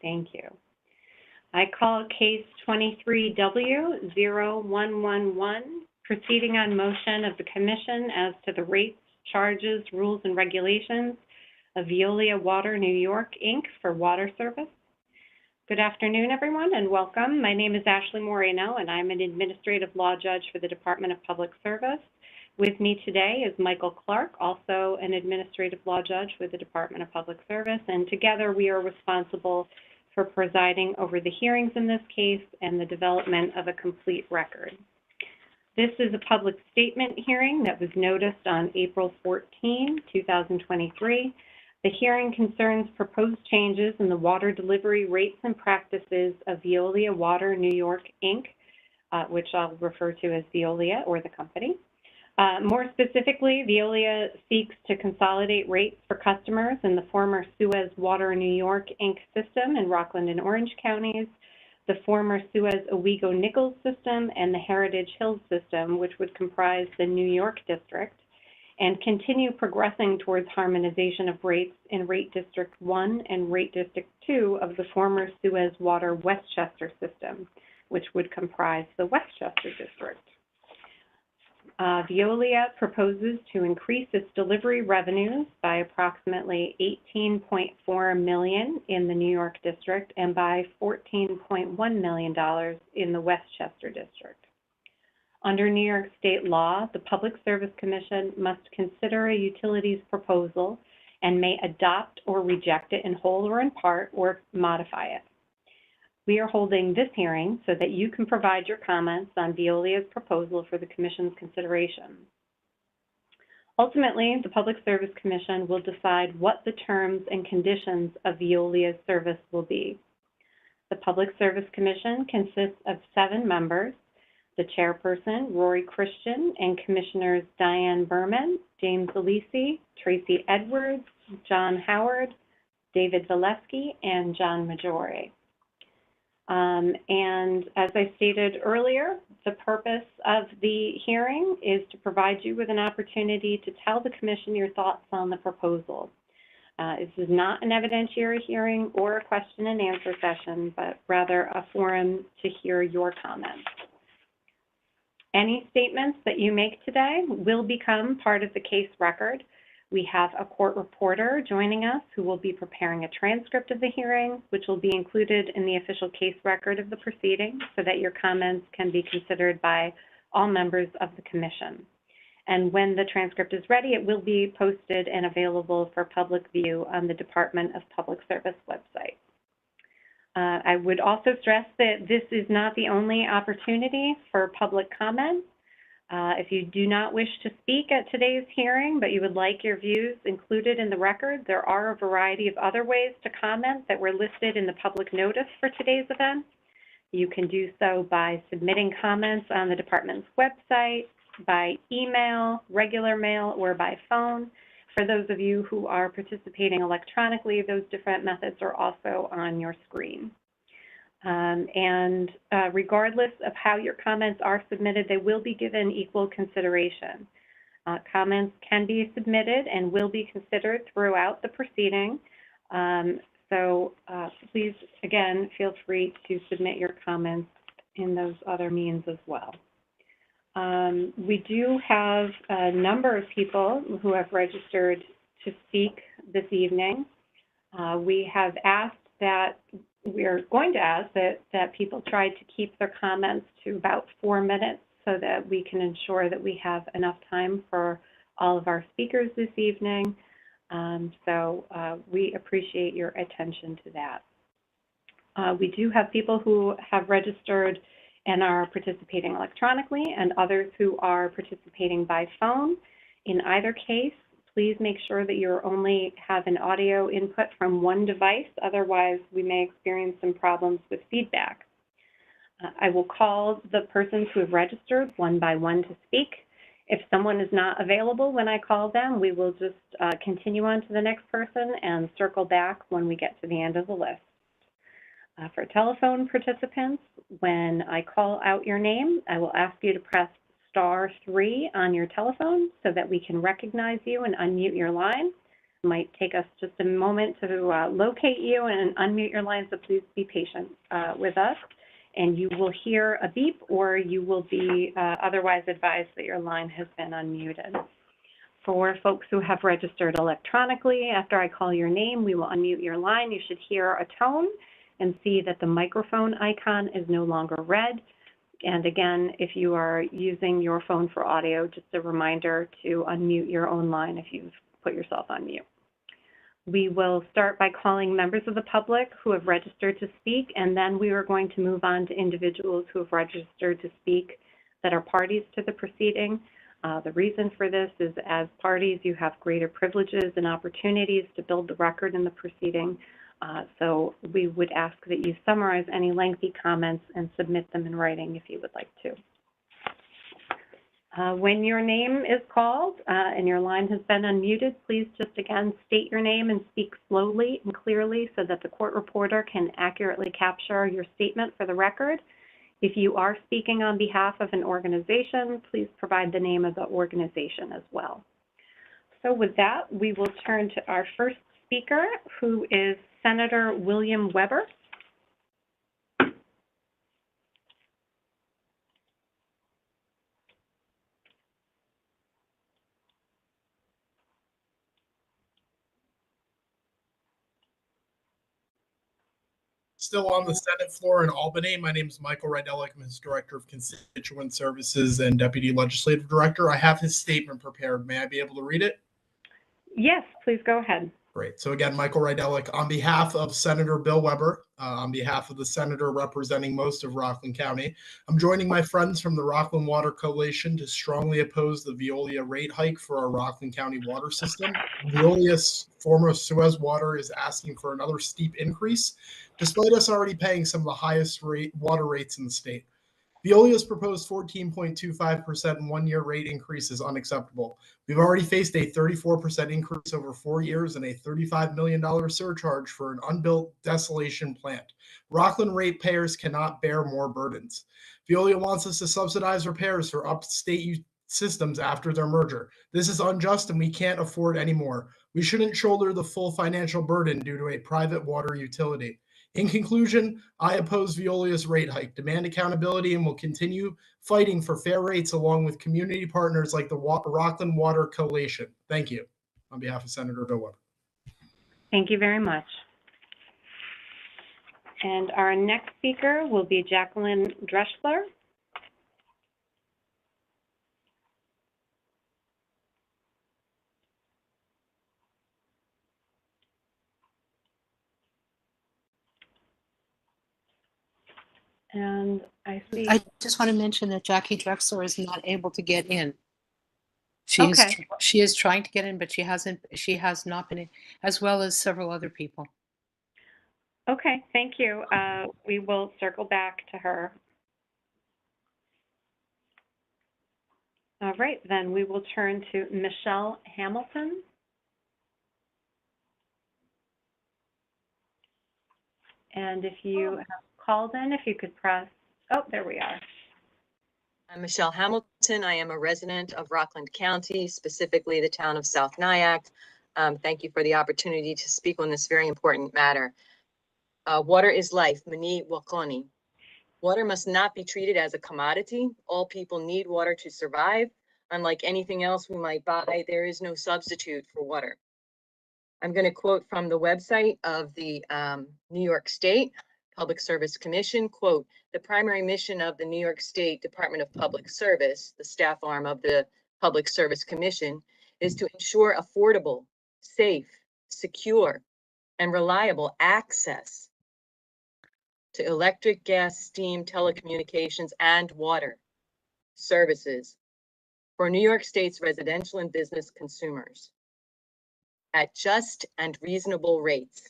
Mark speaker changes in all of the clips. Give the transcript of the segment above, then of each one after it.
Speaker 1: Thank you. I call case 23W0111, proceeding on motion of the Commission as to the rates, charges, rules, and regulations of Veolia Water New York, Inc. for water service. Good afternoon, everyone, and welcome. My name is Ashley Moreno, and I'm an Administrative Law Judge for the Department of Public Service. With me today is Michael Clark, also an Administrative Law Judge with the Department of Public Service, and together we are responsible for presiding over the hearings in this case and the development of a complete record. This is a public statement hearing that was noticed on April 14, 2023. The hearing concerns proposed changes in the water delivery rates and practices of Veolia Water New York, Inc., which I'll refer to as Veolia or the company. More specifically, Veolia seeks to consolidate rates for customers in the former Suez Water New York, Inc. system in Rockland and Orange counties, the former Suez Owego Nichols system, and the Heritage Hills system, which would comprise the New York district, and continue progressing towards harmonization of rates in Rate District 1 and Rate District 2 of the former Suez Water Westchester system, which would comprise the Westchester district. Veolia proposes to increase its delivery revenues by approximately $18.4 million in the New York district and by $14.1 million in the Westchester district. Under New York state law, the Public Service Commission must consider a utility's proposal and may adopt or reject it in whole or in part or modify it. We are holding this hearing so that you can provide your comments on Veolia's proposal for the Commission's consideration. Ultimately, the Public Service Commission will decide what the terms and conditions of Veolia's service will be. The Public Service Commission consists of 7 members, the chairperson, Rory Christian, and Commissioners Diane Berman, James Alisi, Tracy Edwards, John Howard, David Valesky, and John Maggiore. And as I stated earlier, the purpose of the hearing is to provide you with an opportunity to tell the Commission your thoughts on the proposal. This is not an evidentiary hearing or a question and answer session, but rather a forum to hear your comments. Any statements that you make today will become part of the case record. We have a court reporter joining us who will be preparing a transcript of the hearing, which will be included in the official case record of the proceeding so that your comments can be considered by all members of the Commission. And when the transcript is ready, it will be posted and available for public view on the Department of Public Service website. I would also stress that this is not the only opportunity for public comment. If you do not wish to speak at today's hearing, but you would like your views included in the record, there are a variety of other ways to comment that were listed in the public notice for today's event. You can do so by submitting comments on the department's website, by email, regular mail, or by phone. For those of you who are participating electronically, those different methods are also on your screen. Regardless of how your comments are submitted, they will be given equal consideration. Comments can be submitted and will be considered throughout the proceeding. Please, again, feel free to submit your comments in those other means as well. We do have a number of people who have registered to speak this evening. We are going to ask that people try to keep their comments to about 4 minutes so that we can ensure that we have enough time for all of our speakers this evening. We appreciate your attention to that. We do have people who have registered and are participating electronically and others who are participating by phone. In either case, please make sure that you only have an audio input from one device. Otherwise, we may experience some problems with feedback. I will call the persons who have registered one by one to speak. If someone is not available when I call them, we will just continue on to the next person and circle back when we get to the end of the list. For telephone participants, when I call out your name, I will ask you to press *3 on your telephone so that we can recognize you and unmute your line. Might take us just a moment to locate you and unmute your line, so please be patient with us. And you will hear a beep, or you will be otherwise advised that your line has been unmuted. For folks who have registered electronically, after I call your name, we will unmute your line. You should hear a tone and see that the microphone icon is no longer red. And again, if you are using your phone for audio, just a reminder to unmute your own line if you've put yourself on mute. We will start by calling members of the public who have registered to speak, and then we are going to move on to individuals who have registered to speak that are parties to the proceeding. The reason for this is, as parties, you have greater privileges and opportunities to build the record in the proceeding. So we would ask that you summarize any lengthy comments and submit them in writing if you would like to. When your name is called and your line has been unmuted, please just again state your name and speak slowly and clearly so that the court reporter can accurately capture your statement for the record. If you are speaking on behalf of an organization, please provide the name of the organization as well. So with that, we will turn to our first speaker, who is Senator William Weber.
Speaker 2: Still on the Senate floor in Albany. My name is Michael Rydelic. I'm his Director of Constituent Services and Deputy Legislative Director. I have his statement prepared. May I be able to read it?
Speaker 1: Yes, please go ahead.
Speaker 2: Great. So again, Michael Rydelic, on behalf of Senator Bill Weber, on behalf of the senator representing most of Rockland County, I'm joining my friends from the Rockland Water Coalition to strongly oppose the Veolia rate hike for our Rockland County water system. Veolia's former Suez Water is asking for another steep increase, despite us already paying some of the highest water rates in the state. Veolia's proposed 14.25% one-year rate increase is unacceptable. We've already faced a 34% increase over 4 years and a $35 million surcharge for an unbuilt desolation plant. Rockland ratepayers cannot bear more burdens. Veolia wants us to subsidize repairs for upstate systems after their merger. This is unjust and we can't afford any more. We shouldn't shoulder the full financial burden due to a private water utility. In conclusion, I oppose Veolia's rate hike, demand accountability, and will continue fighting for fair rates along with community partners like the Rockland Water Coalition. Thank you. On behalf of Senator Bill Weber.
Speaker 1: Thank you very much. And our next speaker will be Jacqueline Dreschler. And I see.
Speaker 3: I just want to mention that Jackie Drexler is not able to get in. She is trying to get in, but she has not been in, as well as several other people.
Speaker 1: Okay, thank you. We will circle back to her. All right, then we will turn to Michelle Hamilton. And if you have called in, if you could press, oh, there we are.
Speaker 4: I'm Michelle Hamilton. I am a resident of Rockland County, specifically the town of South Nyack. Thank you for the opportunity to speak on this very important matter. Water is life, Mani Wakoni. Water must not be treated as a commodity. All people need water to survive. Unlike anything else we might buy, there is no substitute for water. I'm going to quote from the website of the New York State Public Service Commission, quote, the primary mission of the New York State Department of Public Service, the staff arm of the Public Service Commission, is to ensure affordable, safe, secure, and reliable access to electric, gas, steam, telecommunications, and water services for New York State's residential and business consumers at just and reasonable rates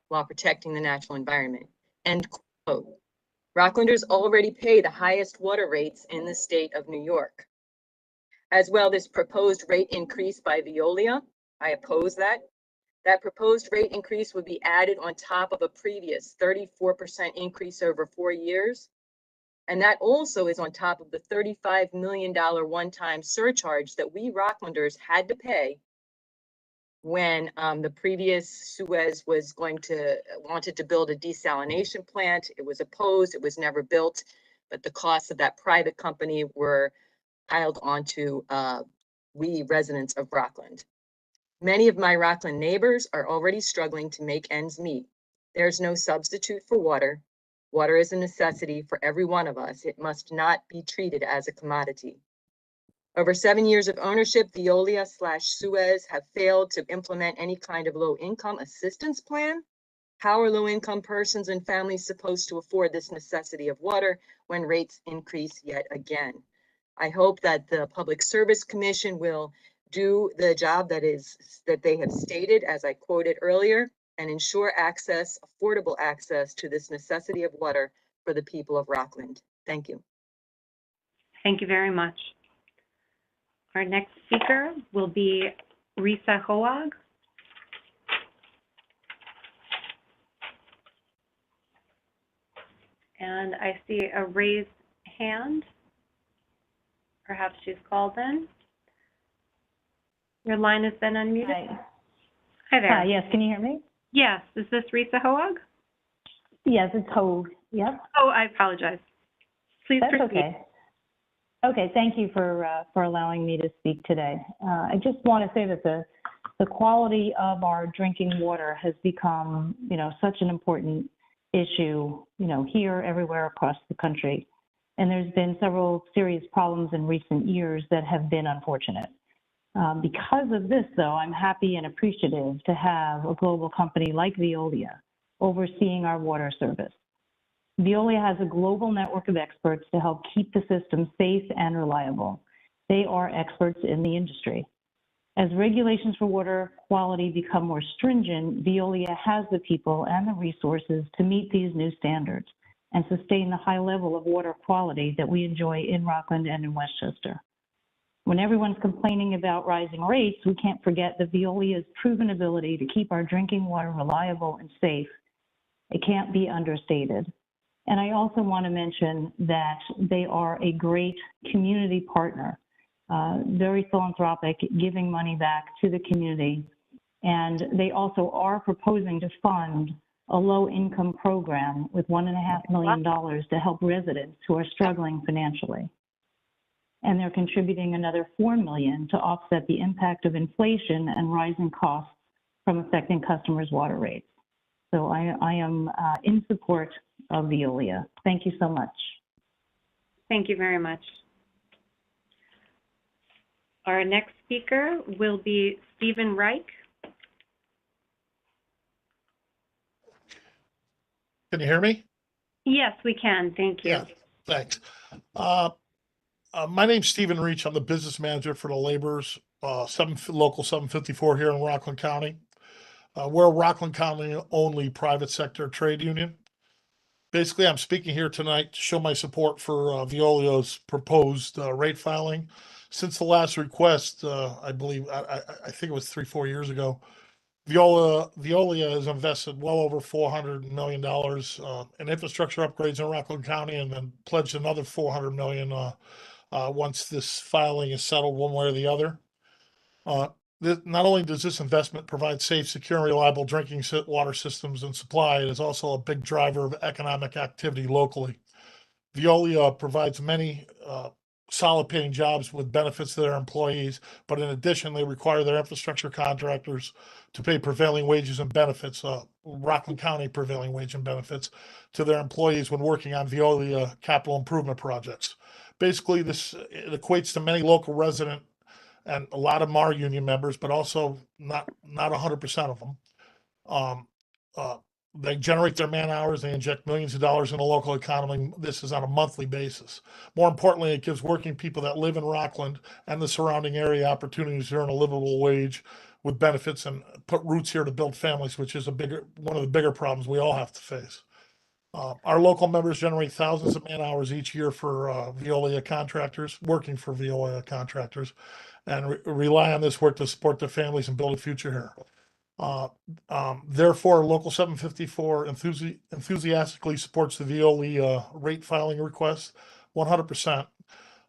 Speaker 4: while protecting the natural environment, end quote. Rocklanders already pay the highest water rates in the state of New York. As well, this proposed rate increase by Veolia, I oppose that. That proposed rate increase would be added on top of a previous 34% increase over 4 years. And that also is on top of the $35 million one-time surcharge that we Rocklanders had to pay when the previous Suez was wanted to build a desalination plant. It was opposed, it was never built, but the costs of that private company were piled onto we residents of Rockland. Many of my Rockland neighbors are already struggling to make ends meet. There's no substitute for water. Water is a necessity for every one of us. It must not be treated as a commodity. Over 7 years of ownership, Veolia/Suez have failed to implement any kind of low-income assistance plan. How are low-income persons and families supposed to afford this necessity of water when rates increase yet again? I hope that the Public Service Commission will do the job that they have stated, as I quoted earlier, and ensure access, affordable access to this necessity of water for the people of Rockland. Thank you.
Speaker 1: Thank you very much. Our next speaker will be Risa Hoag. And I see a raised hand. Perhaps she's called in. Your line has been unmuted.
Speaker 5: Hi.
Speaker 1: Hi there.
Speaker 5: Yes, can you hear me?
Speaker 1: Yes, is this Risa Hoag?
Speaker 5: Yes, it's Hoag. Yep.
Speaker 1: Oh, I apologize. Please
Speaker 5: That's
Speaker 1: proceed.
Speaker 5: okay. Okay, thank you for allowing me to speak today. I just want to say that the quality of our drinking water has become, such an important issue, here, everywhere across the country. And there's been several serious problems in recent years that have been unfortunate. Because of this, though, I'm happy and appreciative to have a global company like Veolia overseeing our water service. Veolia has a global network of experts to help keep the system safe and reliable. They are experts in the industry. As regulations for water quality become more stringent, Veolia has the people and the resources to meet these new standards and sustain the high level of water quality that we enjoy in Rockland and in Westchester. When everyone's complaining about rising rates, we can't forget that Veolia's proven ability to keep our drinking water reliable and safe. It can't be understated. And I also want to mention that they are a great community partner, very philanthropic, giving money back to the community. And they also are proposing to fund a low-income program with $1.5 million to help residents who are struggling financially. And they're contributing another $4 million to offset the impact of inflation and rising costs from affecting customers' water rates. So I am in support of Veolia. Thank you so much.
Speaker 1: Thank you very much. Our next speaker will be Stephen Reich.
Speaker 6: Can you hear me?
Speaker 1: Yes, we can. Thank you.
Speaker 6: Yeah, thanks. My name's Stephen Reach. I'm the business manager for the Laborers, Local 754 here in Rockland County. We're a Rockland County only private sector trade union. Basically, I'm speaking here tonight to show my support for Veolia's proposed rate filing. Since the last request, I believe, I think it was 3-4 years ago, Veolia has invested well over $400 million in infrastructure upgrades in Rockland County, and then pledged another $400 million once this filing is settled one way or the other. Not only does this investment provide safe, secure, and reliable drinking water systems and supply, it is also a big driver of economic activity locally. Veolia provides many solid paying jobs with benefits to their employees, but in addition, they require their infrastructure contractors to pay prevailing wages and benefits, Rockland County prevailing wage and benefits, to their employees when working on Veolia capital improvement projects. Basically, it equates to many local resident and a lot of them are union members, but also not 100% of them. They generate their man hours. They inject millions of dollars in the local economy. This is on a monthly basis. More importantly, it gives working people that live in Rockland and the surrounding area opportunities to earn a livable wage with benefits and put roots here to build families, which is one of the bigger problems we all have to face. Our local members generate thousands of man hours each year for Veolia contractors, working for Veolia contractors, and rely on this work to support their families and build a future here. Therefore, Local 754 enthusiastically supports the Veolia rate filing request 100%.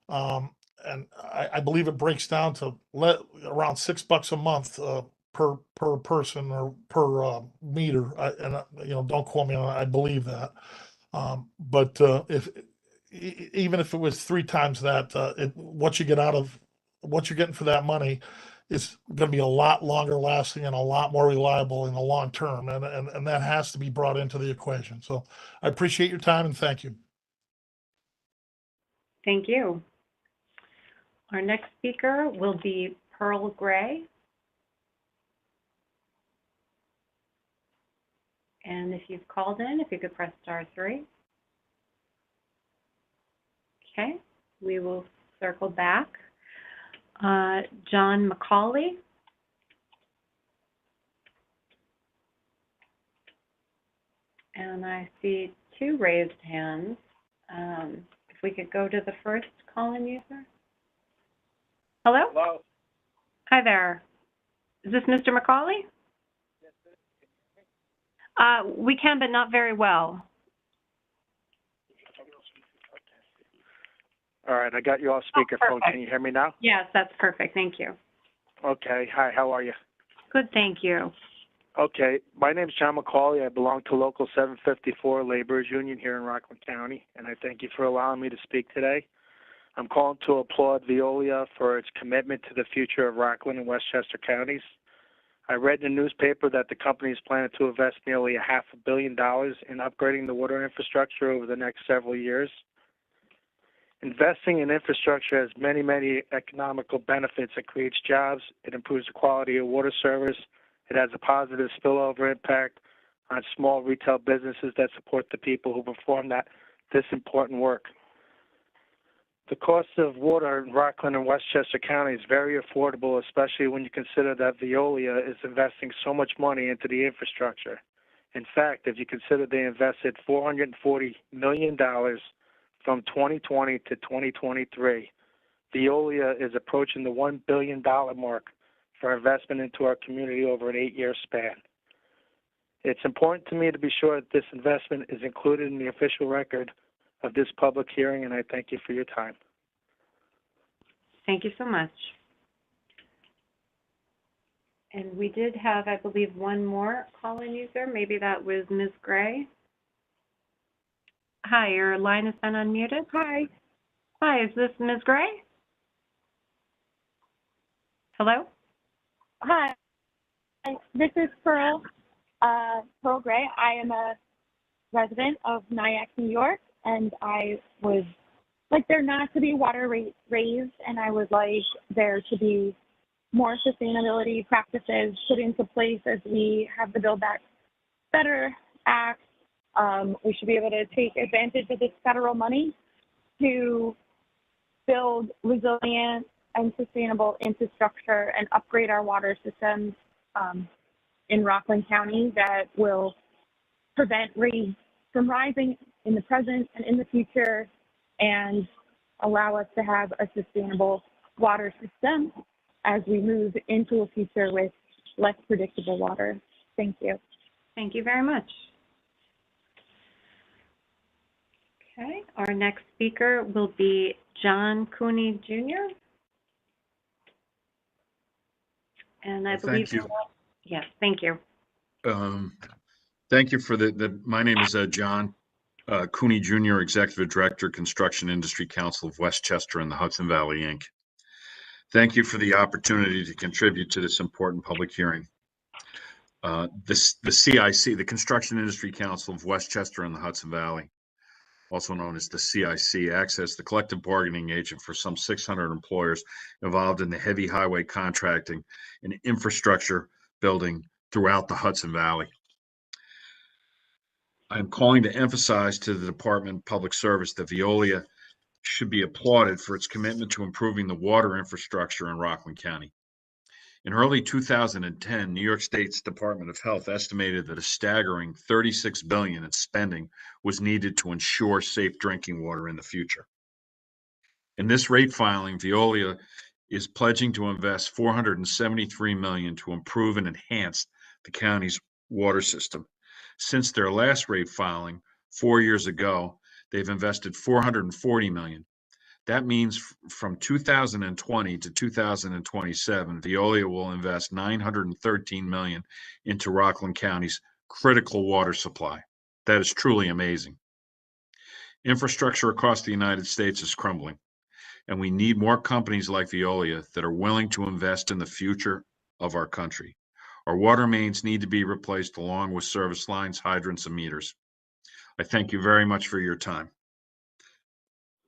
Speaker 6: And I believe it breaks down to around $6 a month per person or per meter. Don't quote me on it. I believe that. But even if it was 3 times that, what you're getting for that money is going to be a lot longer lasting and a lot more reliable in the long term. And that has to be brought into the equation. So I appreciate your time and thank you.
Speaker 1: Thank you. Our next speaker will be Pearl Gray. And if you've called in, if you could press *3. Okay, we will circle back. John McCauley. And I see 2 raised hands. If we could go to the first call-in user. Hello?
Speaker 7: Hello?
Speaker 1: Hi there. Is this Mr. McCauley? We can, but not very well.
Speaker 7: All right, I got you off speakerphone. Can you hear me now?
Speaker 1: Yes, that's perfect. Thank you.
Speaker 7: Okay. Hi, how are you?
Speaker 1: Good, thank you.
Speaker 7: Okay, my name is John McCauley. I belong to Local 754 Laborers Union here in Rockland County, and I thank you for allowing me to speak today. I'm calling to applaud Veolia for its commitment to the future of Rockland and Westchester counties. I read in the newspaper that the company is planning to invest nearly $500 million in upgrading the water infrastructure over the next several years. Investing in infrastructure has many, many economical benefits. It creates jobs, it improves the quality of water service, it has a positive spillover impact on small retail businesses that support the people who perform this important work. The cost of water in Rockland and Westchester County is very affordable, especially when you consider that Veolia is investing so much money into the infrastructure. In fact, if you consider they invested $440 million from 2020 to 2023, Veolia is approaching the $1 billion mark for investment into our community over an 8-year span. It's important to me to be sure that this investment is included in the official record of this public hearing, and I thank you for your time.
Speaker 1: Thank you so much. And we did have, I believe, one more call-in user. Maybe that was Ms. Gray. Hi, your line has been unmuted.
Speaker 8: Hi.
Speaker 1: Hi, is this Ms. Gray? Hello?
Speaker 8: Hi. This is Pearl Gray. I am a resident of Nyack, New York, and I would like there not to be water rates raised, and I would like there to be more sustainability practices put into place as we have the Build Back Better Act. We should be able to take advantage of this federal money to build resilient and sustainable infrastructure and upgrade our water systems in Rockland County that will prevent rates from rising in the present and in the future and allow us to have a sustainable water system as we move into a future with less predictable water. Thank you.
Speaker 1: Thank you very much. Okay, our next speaker will be John Cooney Jr. And I believe
Speaker 9: Thank you.
Speaker 1: Yes, thank you.
Speaker 9: Thank you for my name is John Cooney Jr., Executive Director, Construction Industry Council of Westchester and the Hudson Valley, Inc. Thank you for the opportunity to contribute to this important public hearing. The CIC, the Construction Industry Council of Westchester and the Hudson Valley, also known as the CIC, acts as the collective bargaining agent for some 600 employers involved in the heavy highway contracting and infrastructure building throughout the Hudson Valley. I'm calling to emphasize to the Department of Public Service that Veolia should be applauded for its commitment to improving the water infrastructure in Rockland County. In early 2010, New York State's Department of Health estimated that a staggering $36 billion in spending was needed to ensure safe drinking water in the future. In this rate filing, Veolia is pledging to invest $473 million to improve and enhance the county's water system. Since their last rate filing 4 years ago, they've invested $440 million. That means from 2020 to 2027, Veolia will invest $913 million into Rockland County's critical water supply. That is truly amazing. Infrastructure across the United States is crumbling, and we need more companies like Veolia that are willing to invest in the future of our country. Our water mains need to be replaced along with service lines, hydrants, and meters. I thank you very much for your time.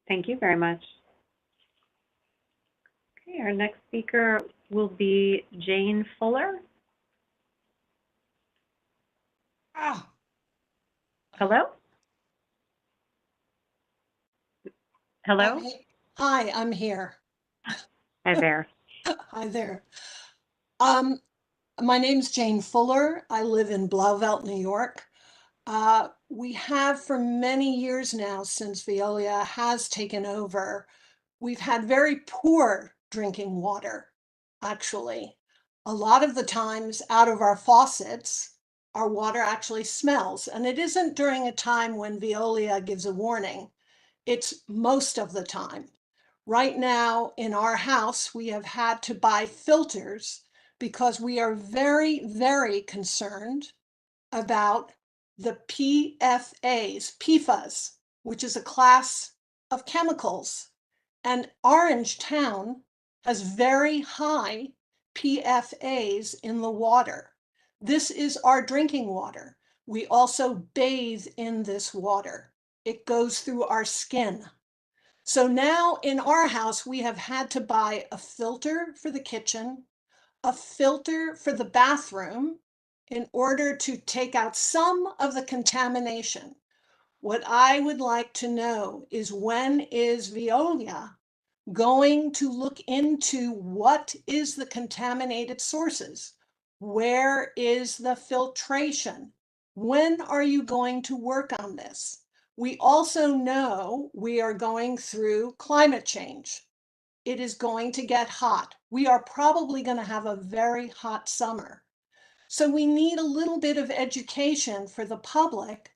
Speaker 1: Thank you very much. Okay, our next speaker will be Jane Fuller. Hello? Hello?
Speaker 10: Hi, I'm here.
Speaker 1: Hi there.
Speaker 10: Hi there. My name's Jane Fuller. I live in Blauvelt, New York. We have for many years now, since Veolia has taken over, we've had very poor drinking water, actually. A lot of the times out of our faucets, our water actually smells. And it isn't during a time when Veolia gives a warning. It's most of the time. Right now in our house, we have had to buy filters because we are very, very concerned about the PFAS, which is a class of chemicals. And Orange Town has very high PFAS in the water. This is our drinking water. We also bathe in this water. It goes through our skin. So now in our house, we have had to buy a filter for the kitchen, a filter for the bathroom in order to take out some of the contamination. What I would like to know is, when is Veolia going to look into what is the contaminated sources? Where is the filtration? When are you going to work on this? We also know we are going through climate change. It is going to get hot. We are probably going to have a very hot summer. So we need a little bit of education for the public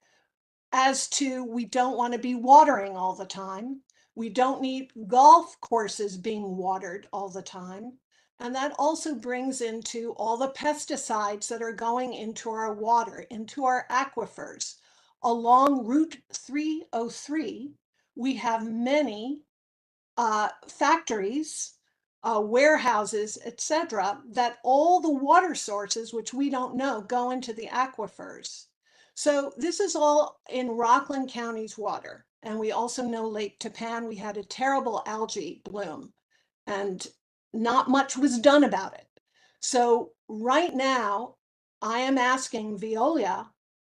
Speaker 10: as to, we don't want to be watering all the time. We don't need golf courses being watered all the time. And that also brings into all the pesticides that are going into our water, into our aquifers. Along Route 303, we have many factories, warehouses, etc., that all the water sources, which we don't know, go into the aquifers. So this is all in Rockland County's water. And we also know Lake Tapan, we had a terrible algae bloom and not much was done about it. So right now, I am asking Veolia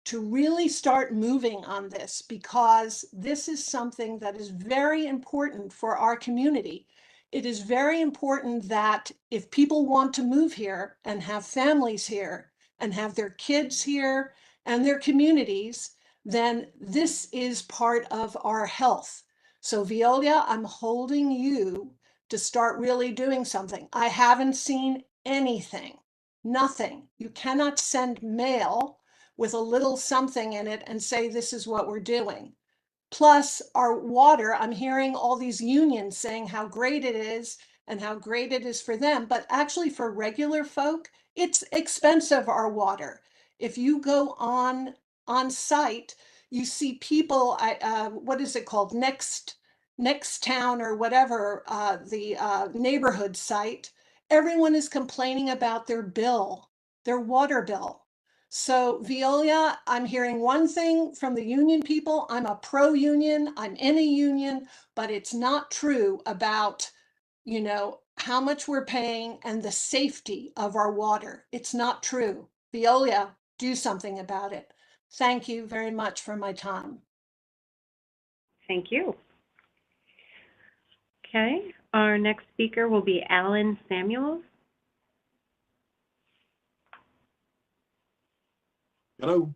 Speaker 10: to really start moving on this, because this is something that is very important for our community. It is very important that if people want to move here and have families here and have their kids here and their communities, then this is part of our health. So Veolia, I'm holding you to start really doing something. I haven't seen anything, nothing. You cannot send mail with a little something in it and say, this is what we're doing. Plus our water, I'm hearing all these unions saying how great it is and how great it is for them. But actually for regular folk, it's expensive, our water. If you go on site, you see people, what is it called? Next Town or whatever, the neighborhood site, everyone is complaining about their bill, their water bill. So Veolia, I'm hearing one thing from the union people. I'm a pro-union, I'm in a union, but it's not true about, how much we're paying and the safety of our water. It's not true. Veolia, do something about it. Thank you very much for my time.
Speaker 1: Thank you. Okay, our next speaker will be Alan Samuels.
Speaker 11: Hello.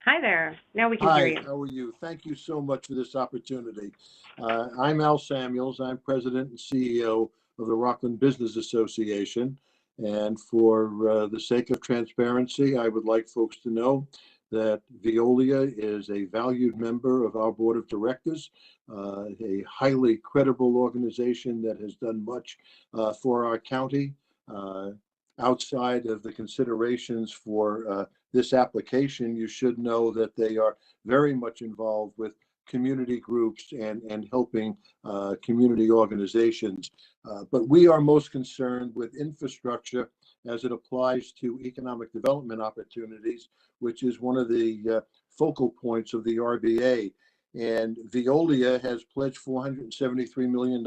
Speaker 1: Hi there. Now we can hear you.
Speaker 11: Hi, how are you? Thank you so much for this opportunity. I'm Al Samuels. I'm President and CEO of the Rockland Business Association. And for the sake of transparency, I would like folks to know that Veolia is a valued member of our board of directors, a highly credible organization that has done much for our county. Outside of the considerations for this application, you should know that they are very much involved with community groups and helping community organizations. But we are most concerned with infrastructure as it applies to economic development opportunities, which is one of the focal points of the RBA. And Veolia has pledged $473 million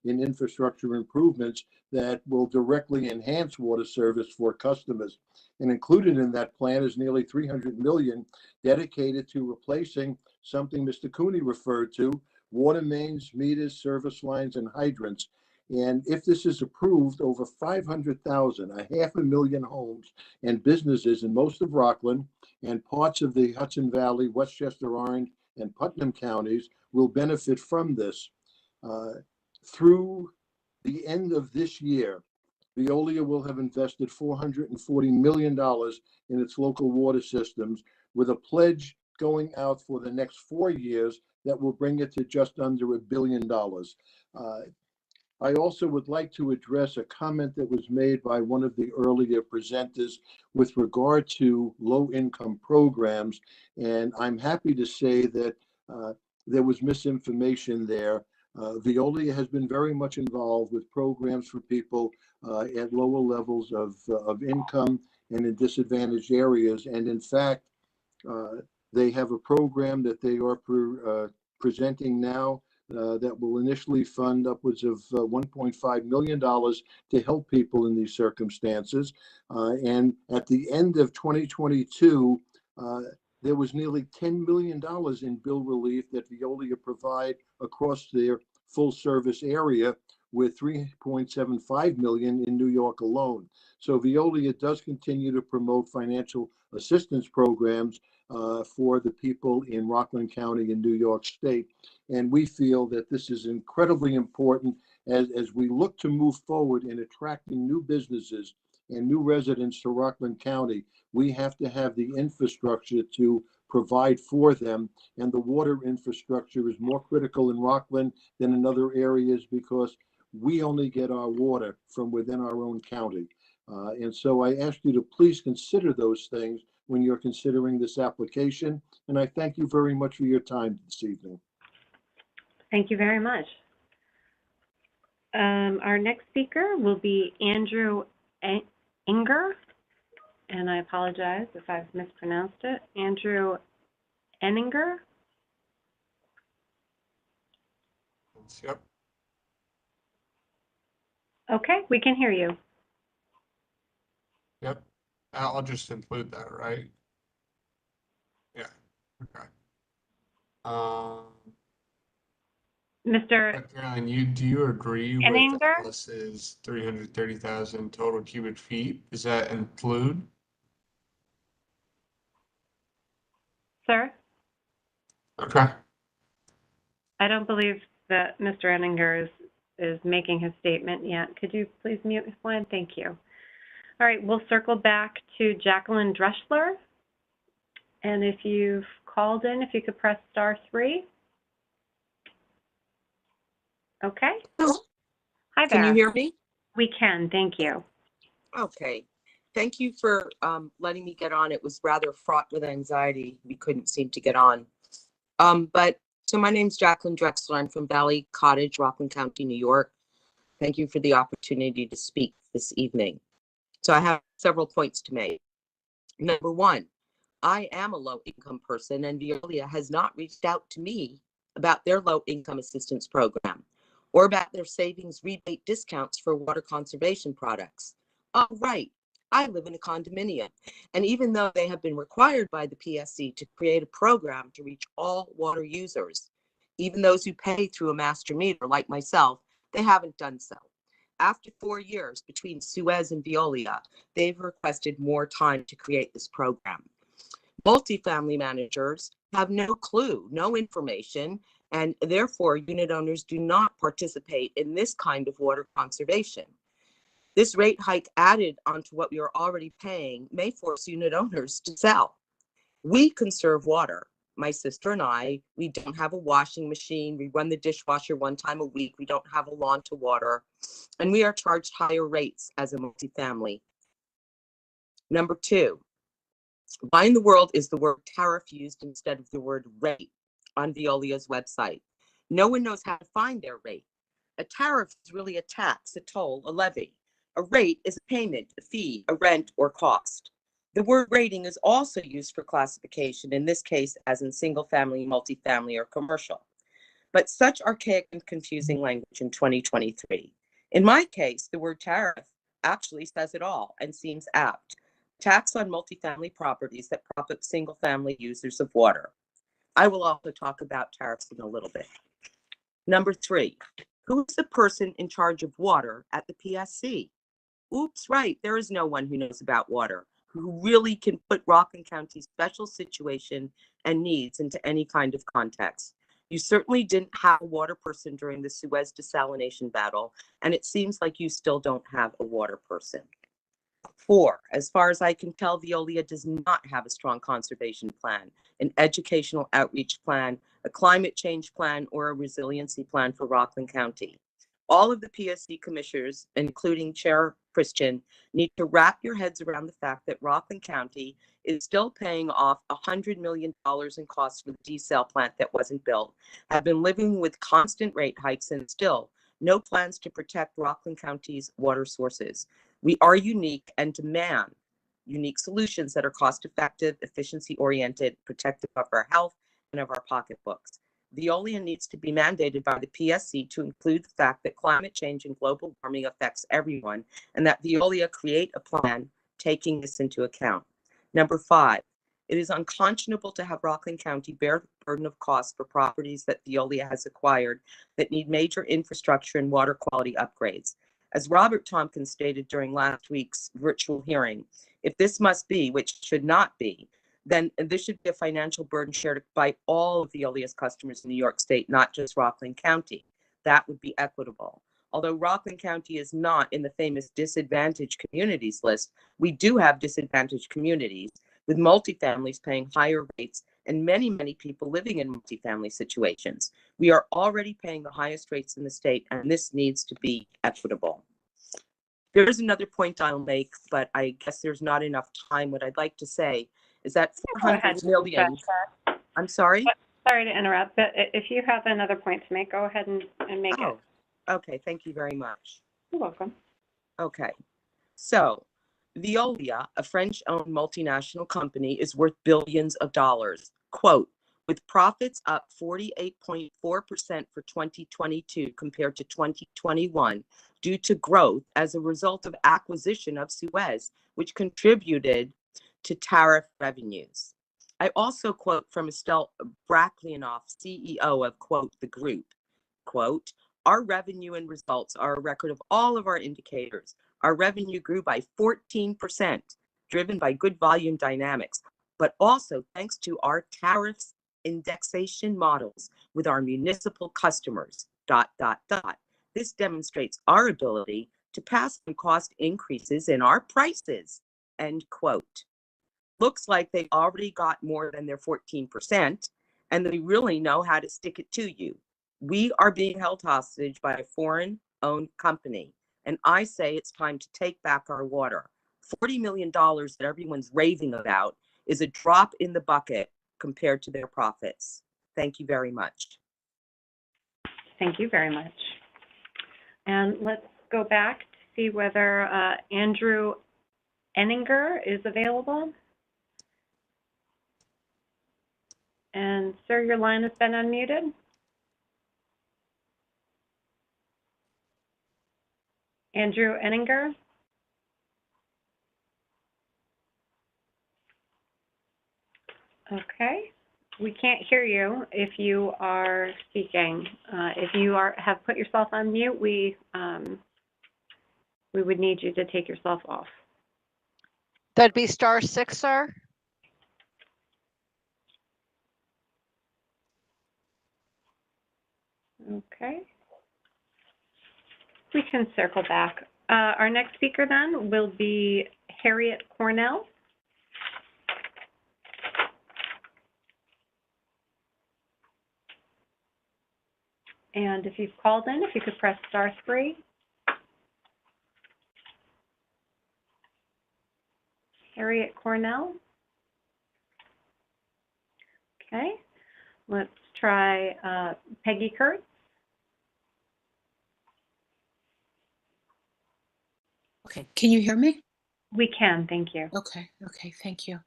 Speaker 11: in infrastructure improvements that will directly enhance water service for customers. And included in that plan is nearly $300 million dedicated to replacing something Mr. Cooney referred to: water mains, meters, service lines, and hydrants. And if this is approved, over 500,000, 500,000 homes and businesses in most of Rockland and parts of the Hudson Valley, Westchester, Orange, and Putnam counties will benefit from this. Through the end of this year, Veolia will have invested $440 million in its local water systems, with a pledge going out for the next 4 years that will bring it to just under $1 billion. I also would like to address a comment that was made by one of the earlier presenters with regard to low-income programs, and I'm happy to say that there was misinformation there. Veolia has been very much involved with programs for people at lower levels of income and in disadvantaged areas, and in fact, they have a program that they are presenting now that will initially fund upwards of $1.5 million to help people in these circumstances. And at the end of 2022, there was nearly $10 million in bill relief that Veolia provide across their full service area, with $3.75 million in New York alone. So Veolia does continue to promote financial assistance programs for the people in Rockland County and New York State. And we feel that this is incredibly important as we look to move forward in attracting new businesses and new residents to Rockland County. We have to have the infrastructure to provide for them, and the water infrastructure is more critical in Rockland than in other areas because we only get our water from within our own county. And so I ask you to please consider those things when you're considering this application. And I thank you very much for your time this evening.
Speaker 1: Thank you very much. Our next speaker will be Andrew Eninger, and I apologize if I've mispronounced it. Andrew Eninger.
Speaker 12: Yep.
Speaker 1: Okay, we can hear you.
Speaker 12: Yep. I'll just include that, right? Yeah. Okay.
Speaker 1: Mr.
Speaker 12: Caroline, do you agree
Speaker 1: Eninger?
Speaker 12: with Alice's 330,000 total cubic feet? Does that include?
Speaker 1: Sir?
Speaker 12: Okay.
Speaker 1: I don't believe that Mr. Eninger is making his statement yet. Could you please mute his line? Thank you. All right, we'll circle back to Jacqueline Dreschler. And if you've called in, if you could press *3. Okay. Hi there.
Speaker 13: Can you hear me?
Speaker 1: We can, thank you.
Speaker 13: Okay. Thank you for letting me get on. It was rather fraught with anxiety. We couldn't seem to get on. So my name's Jacqueline Drexler. I'm from Valley Cottage, Rockland County, New York. Thank you for the opportunity to speak this evening. So I have several points to make. Number one, I am a low-income person, and Veolia has not reached out to me about their low-income assistance program or about their savings rebate discounts for water conservation products. Oh, right. I live in a condominium, and even though they have been required by the PSC to create a program to reach all water users, even those who pay through a master meter like myself, they haven't done so. After 4 years between Suez and Veolia, they've requested more time to create this program. Multifamily managers have no clue, no information, and therefore unit owners do not participate in this kind of water conservation. This rate hike added onto what we are already paying may force unit owners to sell. We conserve water. My sister and I, we don't have a washing machine. We run the dishwasher one time a week. We don't have a lawn to water. And we are charged higher rates as a multifamily. Number two, why in the world is the word tariff used instead of the word rate on Veolia's website? No one knows how to find their rate. A tariff is really a tax, a toll, a levy. A rate is a payment, a fee, a rent, or cost. The word rating is also used for classification, in this case as in single family, multifamily, or commercial. But such archaic and confusing language in 2023. In my case, the word tariff actually says it all and seems apt. Tax on multifamily properties that profit single family users of water. I will also talk about tariffs in a little bit. Number three, who is the person in charge of water at the PSC? Oops, right, there is no one who knows about water, who really can put Rockland County's special situation and needs into any kind of context. You certainly didn't have a water person during the Suez desalination battle, and it seems like you still don't have a water person. Four, as far as I can tell, Veolia does not have a strong conservation plan, an educational outreach plan, a climate change plan, or a resiliency plan for Rockland County. All of the PSC commissioners, including Chair Christian, need to wrap your heads around the fact that Rockland County is still paying off $100 million in costs for the desal plant that wasn't built, have been living with constant rate hikes, and still no plans to protect Rockland County's water sources. We are unique and demand unique solutions that are cost-effective, efficiency-oriented, protective of our health and of our pocketbooks. Veolia needs to be mandated by the PSC to include the fact that climate change and global warming affects everyone, and that Veolia create a plan taking this into account. Number five, it is unconscionable to have Rockland County bear the burden of costs for properties that Veolia has acquired that need major infrastructure and water quality upgrades. As Robert Tompkins stated during last week's virtual hearing, if this must be, which should not be, then this should be a financial burden shared by all of Veolia's customers in New York State, not just Rockland County. That would be equitable. Although Rockland County is not in the famous disadvantaged communities list, we do have disadvantaged communities with multifamilies paying higher rates and many, many people living in multifamily situations. We are already paying the highest rates in the state, and this needs to be equitable. There is another point I'll make, but I guess there's not enough time. What I'd like to say is that 400 million. I'm sorry?
Speaker 1: Sorry to interrupt, but if you have another point to make, go ahead and make it.
Speaker 13: Okay, thank you very much.
Speaker 1: You're welcome.
Speaker 13: Okay, so Veolia, a French-owned multinational company, is worth billions of dollars. Quote, with profits up 48.4% for 2022 compared to 2021 due to growth as a result of acquisition of Suez, which contributed to tariff revenues. I also quote from Estelle Brachlianoff, CEO of, quote, the group, quote, our revenue and results are a record of all of our indicators. Our revenue grew by 14%, driven by good volume dynamics, but also thanks to our tariffs indexation models with our municipal customers, ... This demonstrates our ability to pass on cost increases in our prices, end quote. Looks like they've already got more than their 14%, and they really know how to stick it to you. We are being held hostage by a foreign-owned company, and I say it's time to take back our water. $40 million that everyone's raving about is a drop in the bucket compared to their profits. Thank you very much.
Speaker 1: Thank you very much. And let's go back to see whether Andrew Enninger is available. And sir, your line has been unmuted. Andrew Enninger. Okay, we can't hear you if you are speaking. If you have put yourself on mute, we would need you to take yourself off.
Speaker 14: That'd be *6, sir.
Speaker 1: Okay. We can circle back. Our next speaker then will be Harriet Cornell. And if you've called in, if you could press *3. Harriet Cornell. Okay, let's try Peggy Kurtz.
Speaker 3: Okay, can you hear me?
Speaker 1: We can, thank you.
Speaker 3: Okay, thank you.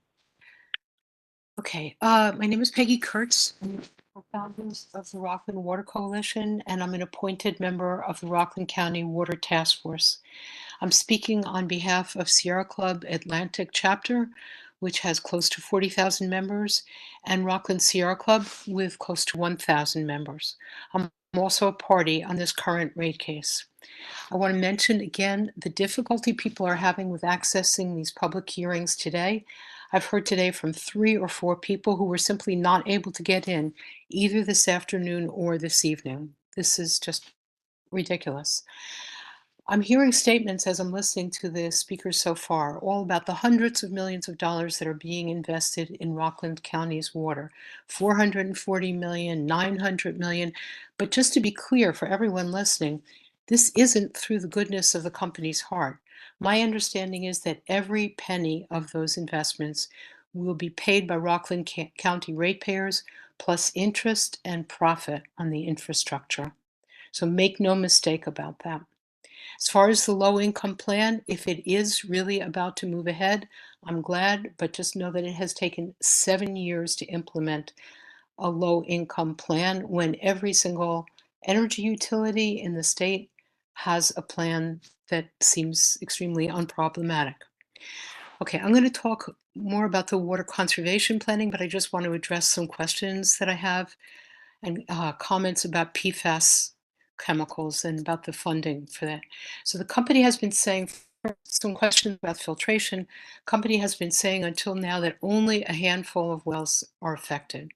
Speaker 3: Okay, my name is Peggy Kurtz. I'm co-founders of the Rockland Water Coalition, and I'm an appointed member of the Rockland County Water Task Force. I'm speaking on behalf of Sierra Club Atlantic Chapter, which has close to 40,000 members, and Rockland Sierra Club with close to 1,000 members. I'm also a party on this current rate case. I want to mention again the difficulty people are having with accessing these public hearings today. I've heard today from 3 or 4 people who were simply not able to get in either this afternoon or this evening. This is just ridiculous. I'm hearing statements as I'm listening to the speakers so far, all about the hundreds of millions of dollars that are being invested in Rockland County's water, 440 million, 900 million. But just to be clear for everyone listening, this isn't through the goodness of the company's heart. My understanding is that every penny of those investments will be paid by Rockland County ratepayers, plus interest and profit on the infrastructure. So make no mistake about that. As far as the low income plan, if it is really about to move ahead, I'm glad, but just know that it has taken 7 years to implement a low income plan when every single energy utility in the state has a plan that seems extremely unproblematic. Okay, I'm going to talk more about the water conservation planning, but I just want to address some questions that I have and comments about PFAS chemicals and about the funding for that. So the company has been saying, some questions about filtration, company has been saying until now that only a handful of wells are affected.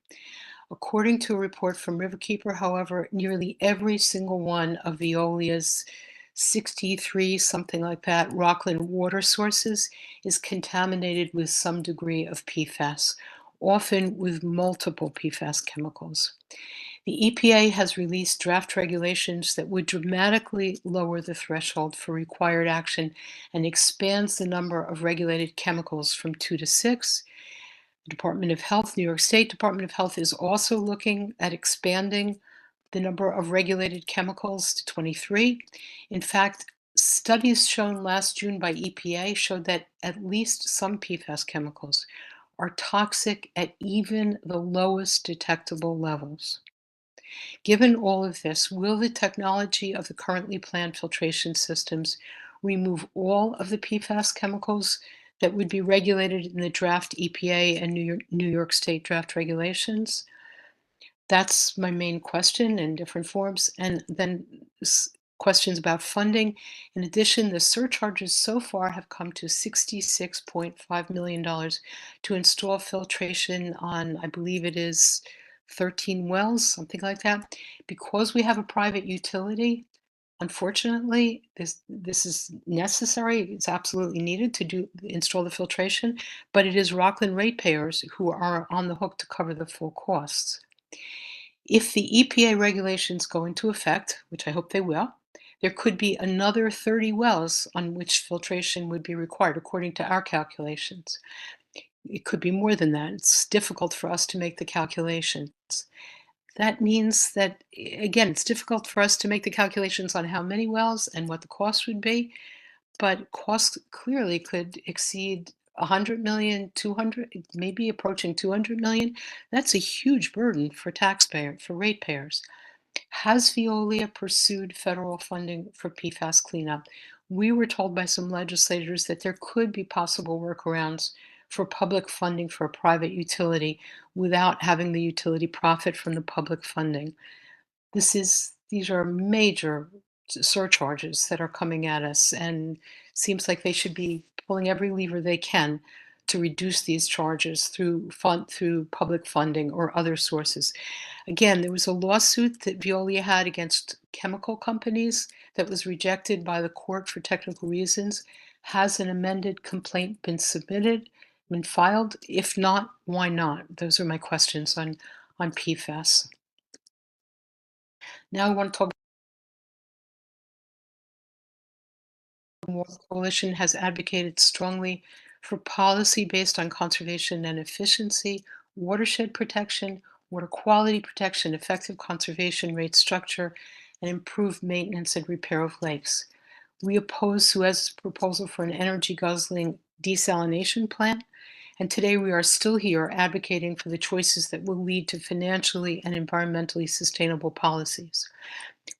Speaker 3: According to a report from Riverkeeper, however, nearly every single one of Veolia's 63, something like that, Rockland water sources is contaminated with some degree of PFAS, often with multiple PFAS chemicals. The EPA has released draft regulations that would dramatically lower the threshold for required action and expands the number of regulated chemicals from 2 to 6. The Department of Health, New York State Department of Health, is also looking at expanding the number of regulated chemicals to 23. In fact, studies shown last June by EPA showed that at least some PFAS chemicals are toxic at even the lowest detectable levels. Given all of this, will the technology of the currently planned filtration systems remove all of the PFAS chemicals that would be regulated in the draft EPA and New York State draft regulations? That's my main question in different forms. And then questions about funding. In addition, the surcharges so far have come to $66.5 million to install filtration on, I believe it is 13 wells, something like that. Because we have a private utility, unfortunately, this is necessary. It's absolutely needed to install the filtration, but it is Rockland ratepayers who are on the hook to cover the full costs. If the EPA regulations go into effect, which I hope they will, there could be another 30 wells on which filtration would be required, according to our calculations. It could be more than that. It's difficult for us to make the calculations. That means that, again, it's difficult for us to make the calculations on how many wells and what the cost would be, but cost clearly could exceed 100 million, 200, maybe approaching 200 million. That's a huge burden for ratepayers. Has Veolia pursued federal funding for PFAS cleanup? We were told by some legislators that there could be possible workarounds for public funding for a private utility without having the utility profit from the public funding. These are major surcharges that are coming at us, and seems like they should be pulling every lever they can to reduce these charges through public funding or other sources. Again, there was a lawsuit that Veolia had against chemical companies that was rejected by the court for technical reasons. Has an amended complaint been submitted, been filed? If not, why not? Those are my questions on PFAS. Now I want to talk. Water Coalition has advocated strongly for policy based on conservation and efficiency, watershed protection, water quality protection, effective conservation rate structure, and improved maintenance and repair of lakes. We oppose Suez's proposal for an energy guzzling desalination plant, and today we are still here advocating for the choices that will lead to financially and environmentally sustainable policies.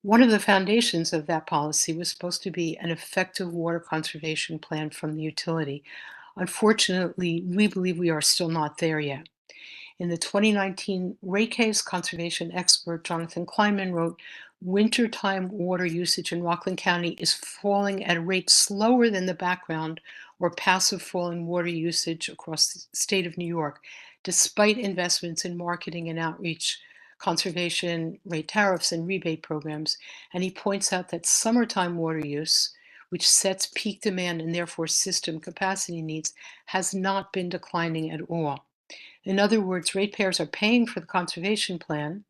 Speaker 3: One of the foundations of that policy was supposed to be an effective water conservation plan from the utility. Unfortunately, we believe we are still not there yet. In the 2019 rate case, conservation expert Jonathan Kleinman wrote, "Wintertime water usage in Rockland County is falling at a rate slower than the background or passive falling water usage across the state of New York, despite investments in marketing and outreach, conservation rate tariffs, and rebate programs." And he points out that summertime water use, which sets peak demand and therefore system capacity needs, has not been declining at all. In other words, ratepayers are paying for the conservation plan,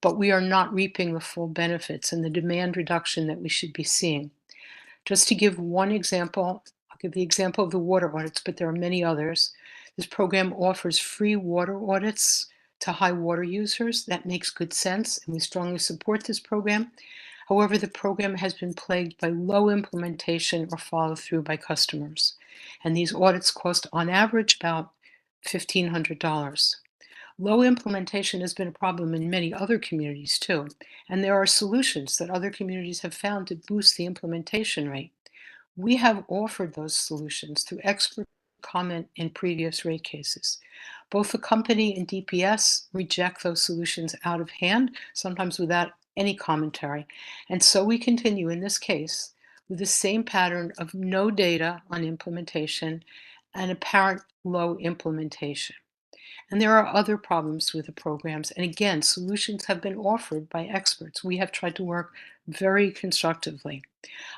Speaker 3: but we are not reaping the full benefits and the demand reduction that we should be seeing. Just to give one example, I'll give the example of the water audits, but there are many others. This program offers free water audits to high water users. That makes good sense, and we strongly support this program. However, the program has been plagued by low implementation or follow through by customers. And these audits cost on average about $1,500. Low implementation has been a problem in many other communities too, and there are solutions that other communities have found to boost the implementation rate. We have offered those solutions through expert comment in previous rate cases. Both the company and DPS reject those solutions out of hand, sometimes without any commentary. And so we continue in this case with the same pattern of no data on implementation and apparent low implementation. And there are other problems with the programs. And again, solutions have been offered by experts. We have tried to work very constructively.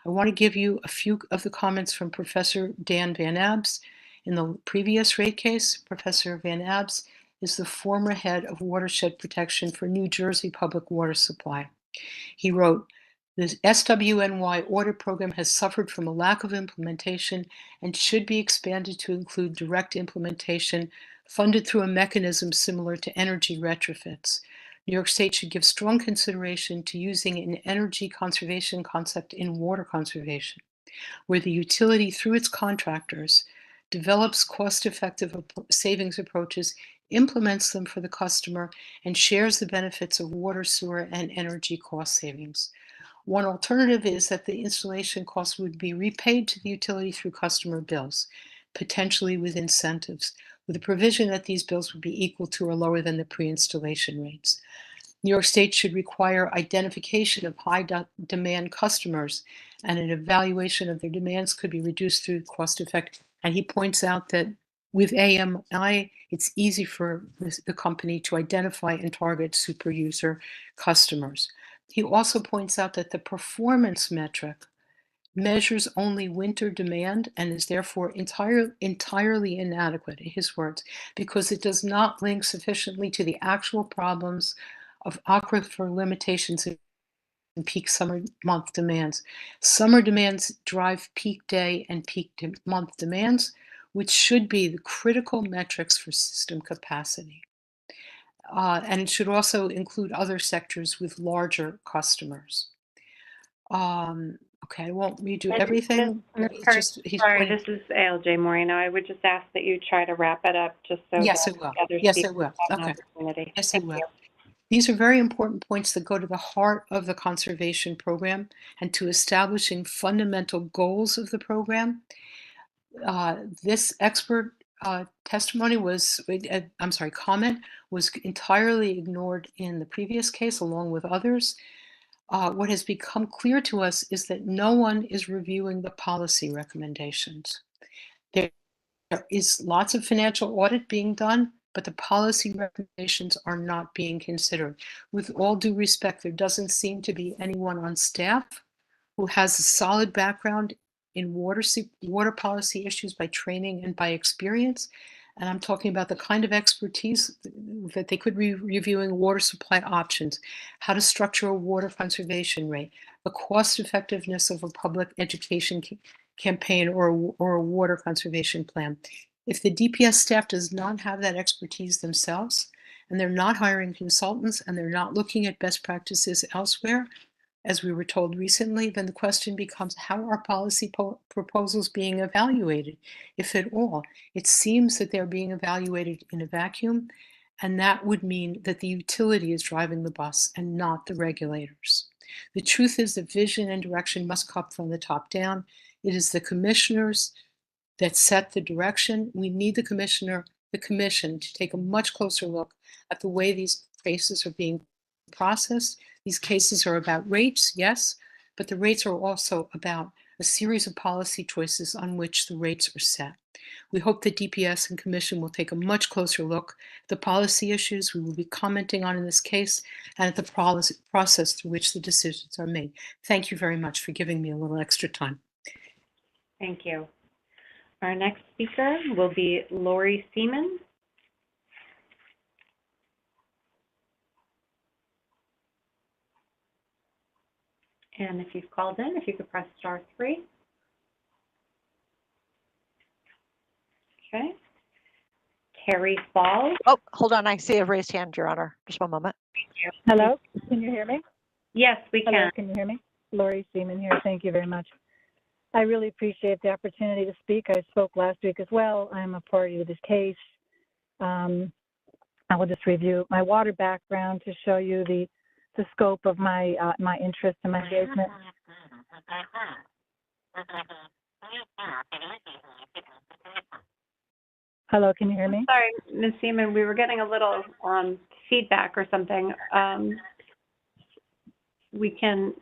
Speaker 3: I want to give you a few of the comments from Professor Dan Van Abs. In the previous rate case, Professor Van Abs is the former head of watershed protection for New Jersey Public Water Supply. He wrote, "The SWNY audit program has suffered from a lack of implementation and should be expanded to include direct implementation funded through a mechanism similar to energy retrofits. New York State should give strong consideration to using an energy conservation concept in water conservation, where the utility, through its contractors, develops cost-effective savings approaches, implements them for the customer, and shares the benefits of water, sewer, and energy cost savings. One alternative is that the installation costs would be repaid to the utility through customer bills, potentially with incentives, with the provision that these bills would be equal to or lower than the pre-installation rates. New York State should require identification of high demand customers, and an evaluation of their demands could be reduced through cost effect." And he points out that with AMI, it's easy for the company to identify and target super user customers. He also points out that the performance metric measures only winter demand and is therefore entirely inadequate, in his words, because it does not link sufficiently to the actual problems of aquifer limitations in peak summer month demands. Summer demands drive peak day and peak month demands, which should be the critical metrics for system capacity. And it should also include other sectors with larger customers. Okay, I won't redo everything.
Speaker 1: Ms.
Speaker 3: It's
Speaker 1: Kurtz,
Speaker 3: just, he's
Speaker 1: sorry,
Speaker 3: pointing.
Speaker 1: this is ALJ Moreno. I would just ask that you try to wrap it up just so
Speaker 3: Yes,
Speaker 1: that
Speaker 3: I will.
Speaker 1: the other
Speaker 3: Yes, I
Speaker 1: speakers
Speaker 3: will.
Speaker 1: have an
Speaker 3: Okay.
Speaker 1: opportunity.
Speaker 3: Yes, I
Speaker 1: Thank
Speaker 3: will.
Speaker 1: you.
Speaker 3: These are very important points that go to the heart of the conservation program and to establishing fundamental goals of the program. This expert testimony was, comment was entirely ignored in the previous case along with others. What has become clear to us is that no one is reviewing the policy recommendations. There is lots of financial audit being done, but the policy recommendations are not being considered. With all due respect, there doesn't seem to be anyone on staff who has a solid background in water policy issues by training and by experience. And I'm talking about the kind of expertise that they could be reviewing water supply options, how to structure a water conservation rate, the cost effectiveness of a public education campaign or a water conservation plan. If the DPS staff does not have that expertise themselves, and they're not hiring consultants, and they're not looking at best practices elsewhere, as we were told recently, then the question becomes, how are policy proposals being evaluated, if at all? It seems that they're being evaluated in a vacuum, and that would mean that the utility is driving the bus and not the regulators. The truth is that vision and direction must come from the top down. It is the commissioners that set the direction. We need the commission to take a much closer look at the way these cases are being processed. These cases are about rates, yes, but the rates are also about a series of policy choices on which the rates are set. We hope that DPS and Commission will take a much closer look at the policy issues we will be commenting on in this case and at the process through which the decisions are made. Thank you very much for giving me a little extra time.
Speaker 1: Thank you. Our next speaker will be Lori Seaman. And if you've called in, if you could press *3. Okay. Terry Falls.
Speaker 14: Oh, hold on. I see a raised hand, Your Honor. Just one moment.
Speaker 15: Hello, can you hear me?
Speaker 1: Yes, we can.
Speaker 15: Hello, can you hear me? Lori Seaman here. Thank you very much. I really appreciate the opportunity to speak. I spoke last week as well. I'm a party to this case. I will just review my water background to show you the scope of my my interest and my engagement. Hello, can you hear me?
Speaker 1: Sorry, Ms. Seaman, we were getting a little feedback or something. We can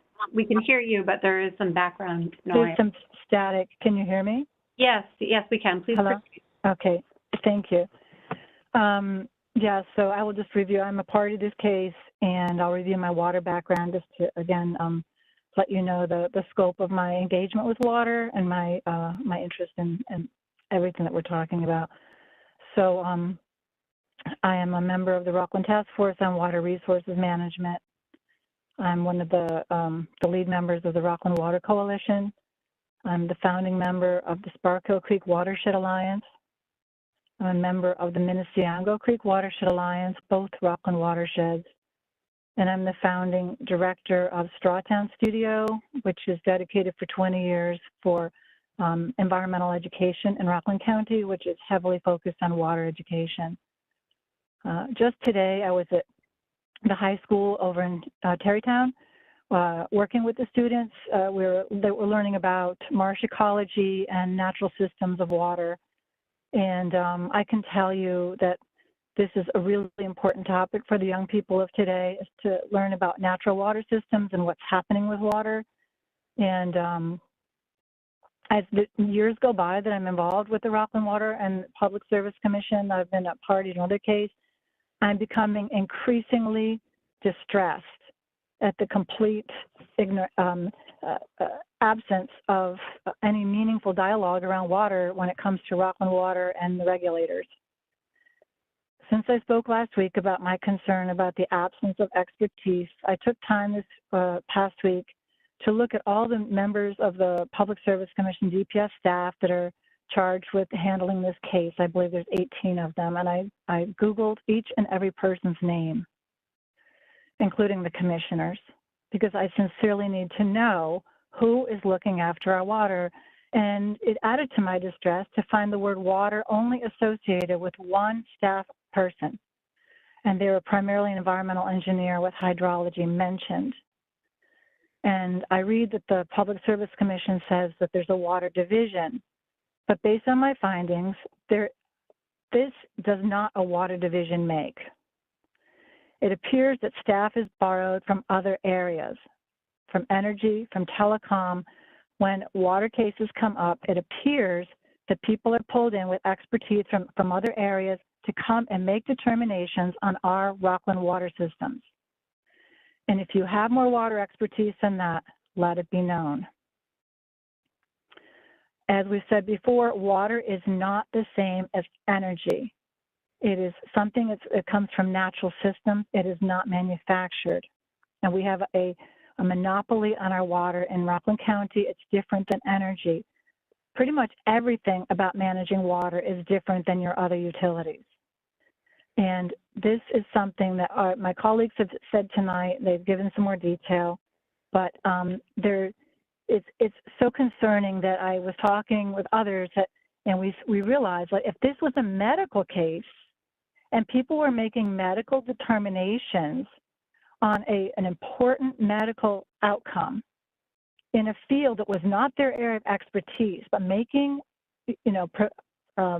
Speaker 1: hear you, but there is some background noise.
Speaker 15: There's some static. Can you hear me?
Speaker 1: Yes, we can. Please
Speaker 15: Hello?
Speaker 1: proceed.
Speaker 15: Okay, thank you. Yeah, so I will just review. I'm a party to this case, and I'll review my water background just to, again, let you know the scope of my engagement with water and my my interest in everything that we're talking about. So I am a member of the Rockland Task Force on Water Resources Management. I'm one of the lead members of the Rockland Water Coalition. I'm the founding member of the Sparkhill Creek Watershed Alliance. I'm a member of the Minneseongo Creek Watershed Alliance, both Rockland watersheds. And I'm the founding director of Strawtown Studio, which is dedicated for 20 years for environmental education in Rockland County, which is heavily focused on water education. Just today, I was at the high school over in Terrytown, working with the students. They were learning about marsh ecology and natural systems of water. And I can tell you that this is a really important topic for the young people of today, is to learn about natural water systems and what's happening with water. And as the years go by that I'm involved with the Rockland Water and Public Service Commission, I've been a party to another case, I'm becoming increasingly distressed at the complete absence of any meaningful dialogue around water when it comes to Rockland Water and the regulators. Since I spoke last week about my concern about the absence of expertise, I took time this past week to look at all the members of the Public Service Commission DPS staff that are charged with handling this case. I believe there's 18 of them, and I Googled each and every person's name, including the commissioners, because I sincerely need to know who is looking after our water. And it added to my distress to find the word water only associated with one staff person. And they were primarily an environmental engineer with hydrology mentioned. And I read that the Public Service Commission says that there's a water division. But based on my findings, this does not a water division make. It appears that staff is borrowed from other areas, from energy, from telecom. When water cases come up, it appears that people are pulled in with expertise from other areas to come and make determinations on our Rockland water systems. And if you have more water expertise than that, let it be known. As we said before, water is not the same as energy. It is something it comes from natural systems. It is not manufactured. And we have a monopoly on our water in Rockland County. It's different than energy. Pretty much everything about managing water is different than your other utilities. And this is something that my colleagues have said tonight. They've given some more detail, but it's so concerning that I was talking with others and we realized, like, if this was a medical case and people were making medical determinations on an important medical outcome in a field that was not their area of expertise, but making,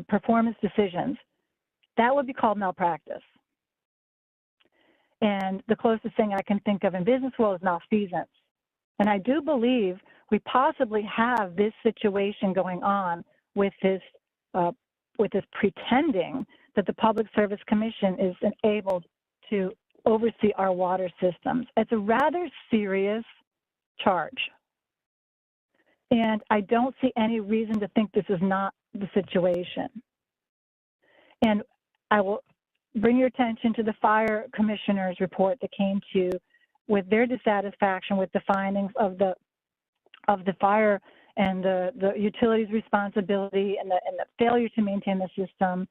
Speaker 15: performance decisions, that would be called malpractice. And the closest thing I can think of in business world is malfeasance. And I do believe we possibly have this situation going on with this pretending that the Public Service Commission is able to oversee our water systems. It's a rather serious charge. And I don't see any reason to think this is not the situation. And I will bring your attention to the fire commissioner's report that came to with their dissatisfaction with the findings of the fire and the utilities responsibility and the failure to maintain the system,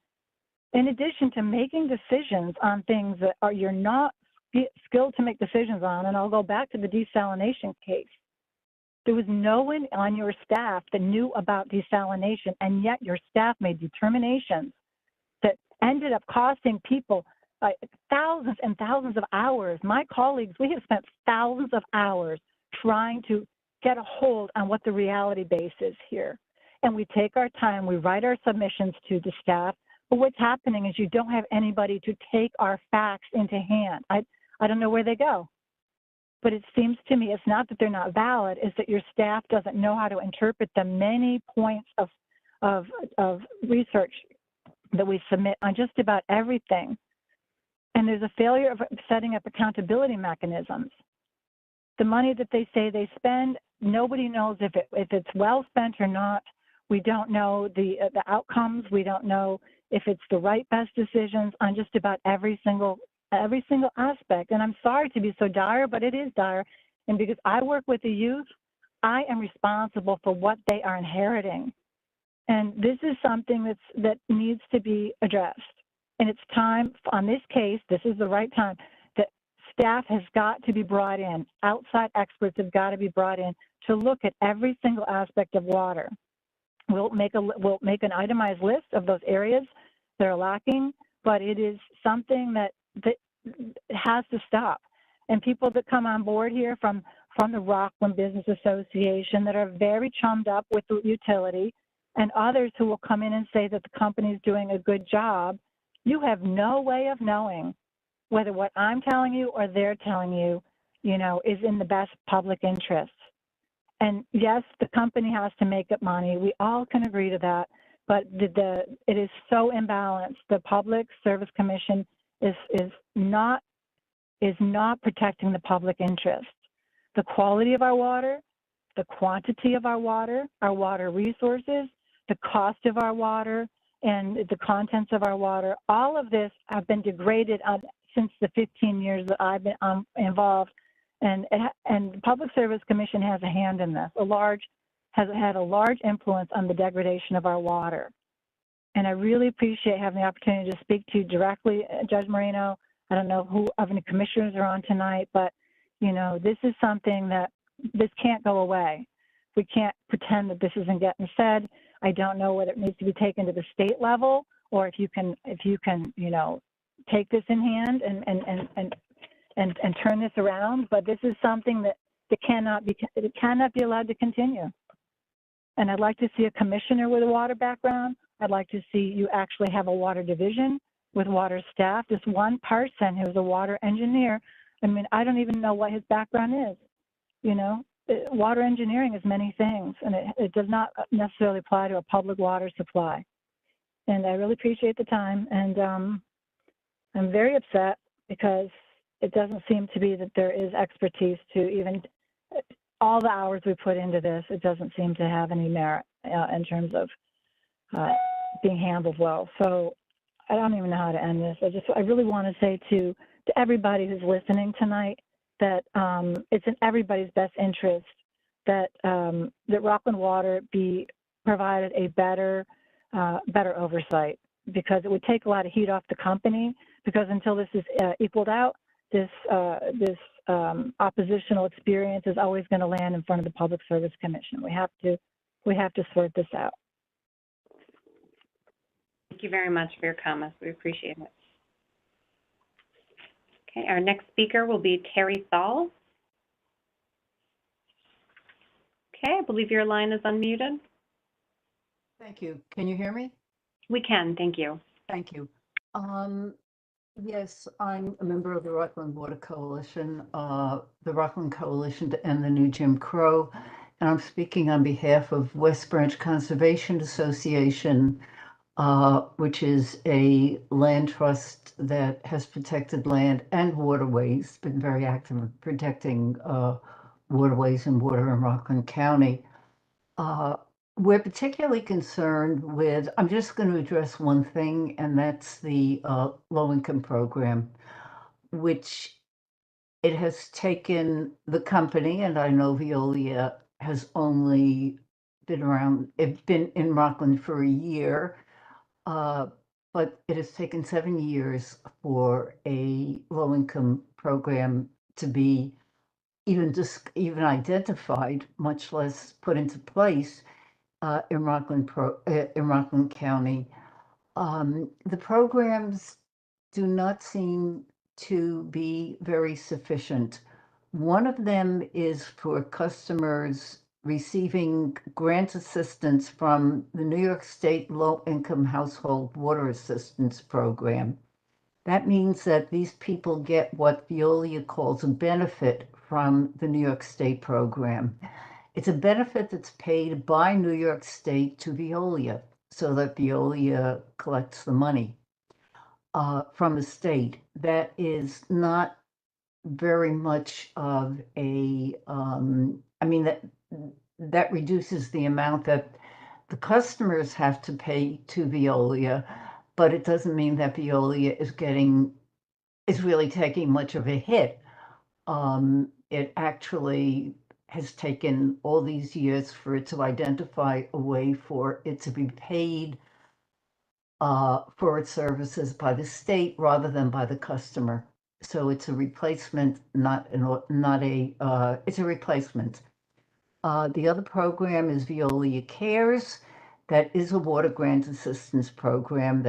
Speaker 15: in addition to making decisions on things that you're not skilled to make decisions on. And I'll go back to the desalination case. There was no one on your staff that knew about desalination, and yet your staff made determinations that ended up costing people thousands and thousands of hours. My colleagues, we have spent thousands of hours trying to get a hold on what the reality base is here. And we take our time, we write our submissions to the staff, but what's happening is you don't have anybody to take our facts into hand. I don't know where they go. But it seems to me it's not that they're not valid, it's that your staff doesn't know how to interpret the many points of research that we submit on just about everything. And there's a failure of setting up accountability mechanisms. The money that they say they spend, nobody knows if it's well spent or not. We don't know the outcomes. We don't know if it's the right best decisions on just about every single aspect. And I'm sorry to be so dire, but it is dire. And because I work with the youth, I am responsible for what they are inheriting. And this is something that needs to be addressed. And it's time, on this case, this is the right time, that staff has got to be brought in. Outside experts have got to be brought in to look at every single aspect of water. We'll make an itemized list of those areas that are lacking, but it is something that has to stop. And people that come on board here from the Rockland Business Association that are very chummed up with the utility, and others who will come in and say that the company is doing a good job, you have no way of knowing whether what I'm telling you or they're telling you, is in the best public interest. And yes, the company has to make up money. We all can agree to that, but it is so imbalanced. The Public Service Commission is not protecting the public interest. The quality of our water, the quantity of our water resources, the cost of our water, and the contents of our water, all of this have been degraded since the 15 years that I've been involved. And the Public Service Commission has a hand in this. Has had a large influence on the degradation of our water. And I really appreciate having the opportunity to speak to you directly, Judge Marino. I don't know who of any commissioners are on tonight, but this is something that this can't go away. We can't pretend that this isn't getting said. I don't know whether it needs to be taken to the state level, or if you can, take this in hand and turn this around. But this is something that cannot be allowed to continue. And I'd like to see a commissioner with a water background. I'd like to see you actually have a water division with water staff. This one person who's a water engineer, I don't even know what his background is. Water engineering is many things, and it does not necessarily apply to a public water supply. And I really appreciate the time, and I'm very upset because it doesn't seem to be that there is expertise to even all the hours we put into this. It doesn't seem to have any merit. in terms of being handled well. So I don't even know how to end this. I really want to say to everybody who's listening tonight that it's in everybody's best interest that Rockland Water be provided a better oversight, because it would take a lot of heat off the company, because until this is equaled out, this oppositional experience is always going to land in front of the Public Service Commission. We have to sort this out.
Speaker 1: Thank you very much for your comments. We appreciate it. Okay, our next speaker will be Terry Saul. Okay, I believe your line is unmuted.
Speaker 16: Thank you. Can you hear me?
Speaker 1: We can, thank you.
Speaker 16: Thank you. Yes, I'm a member of the Rockland Water Coalition, the Rockland Coalition to End the New Jim Crow, and I'm speaking on behalf of West Branch Conservation Association, which is a land trust that has protected land and waterways, been very active in protecting waterways and water in Rockland County. We're particularly concerned with, I'm just going to address one thing, and that's the low-income program, which it has taken the company, and I know Veolia has only been in Rockland for a year, but it has taken 7 years for a low-income program to be even identified, much less put into place. In Rockland County. The programs do not seem to be very sufficient. One of them is for customers receiving grant assistance from the New York State Low-Income Household Water Assistance Program. That means that these people get what Veolia calls a benefit from the New York State program. It's a benefit that's paid by New York State to Veolia, so that Veolia collects the money from the state. That is not very much of a, that reduces the amount that the customers have to pay to Veolia, but it doesn't mean that Veolia is really taking much of a hit. It actually has taken all these years for it to identify a way for it to be paid for its services by the state rather than by the customer. So it's a replacement, it's a replacement. The other program is Veolia Cares. That is a water grant assistance program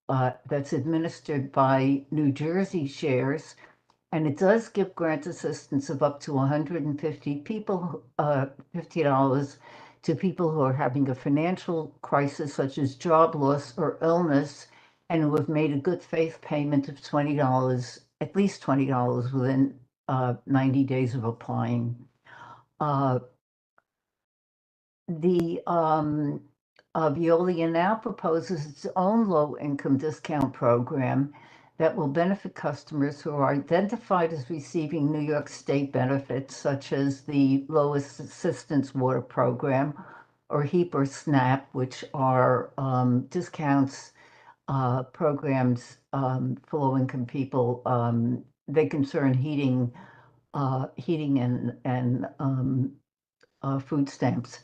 Speaker 16: that's administered by New Jersey Shares. And it does give grant assistance of up to $150 $50 to people who are having a financial crisis, such as job loss or illness, and who have made a good faith payment of $20, at least $20 within 90 days of applying. Veolia now proposes its own low-income discount program that will benefit customers who are identified as receiving New York State benefits, such as the Lowest Assistance Water Program, or HEAP or SNAP, which are discounts programs for low-income people. They concern heating and food stamps.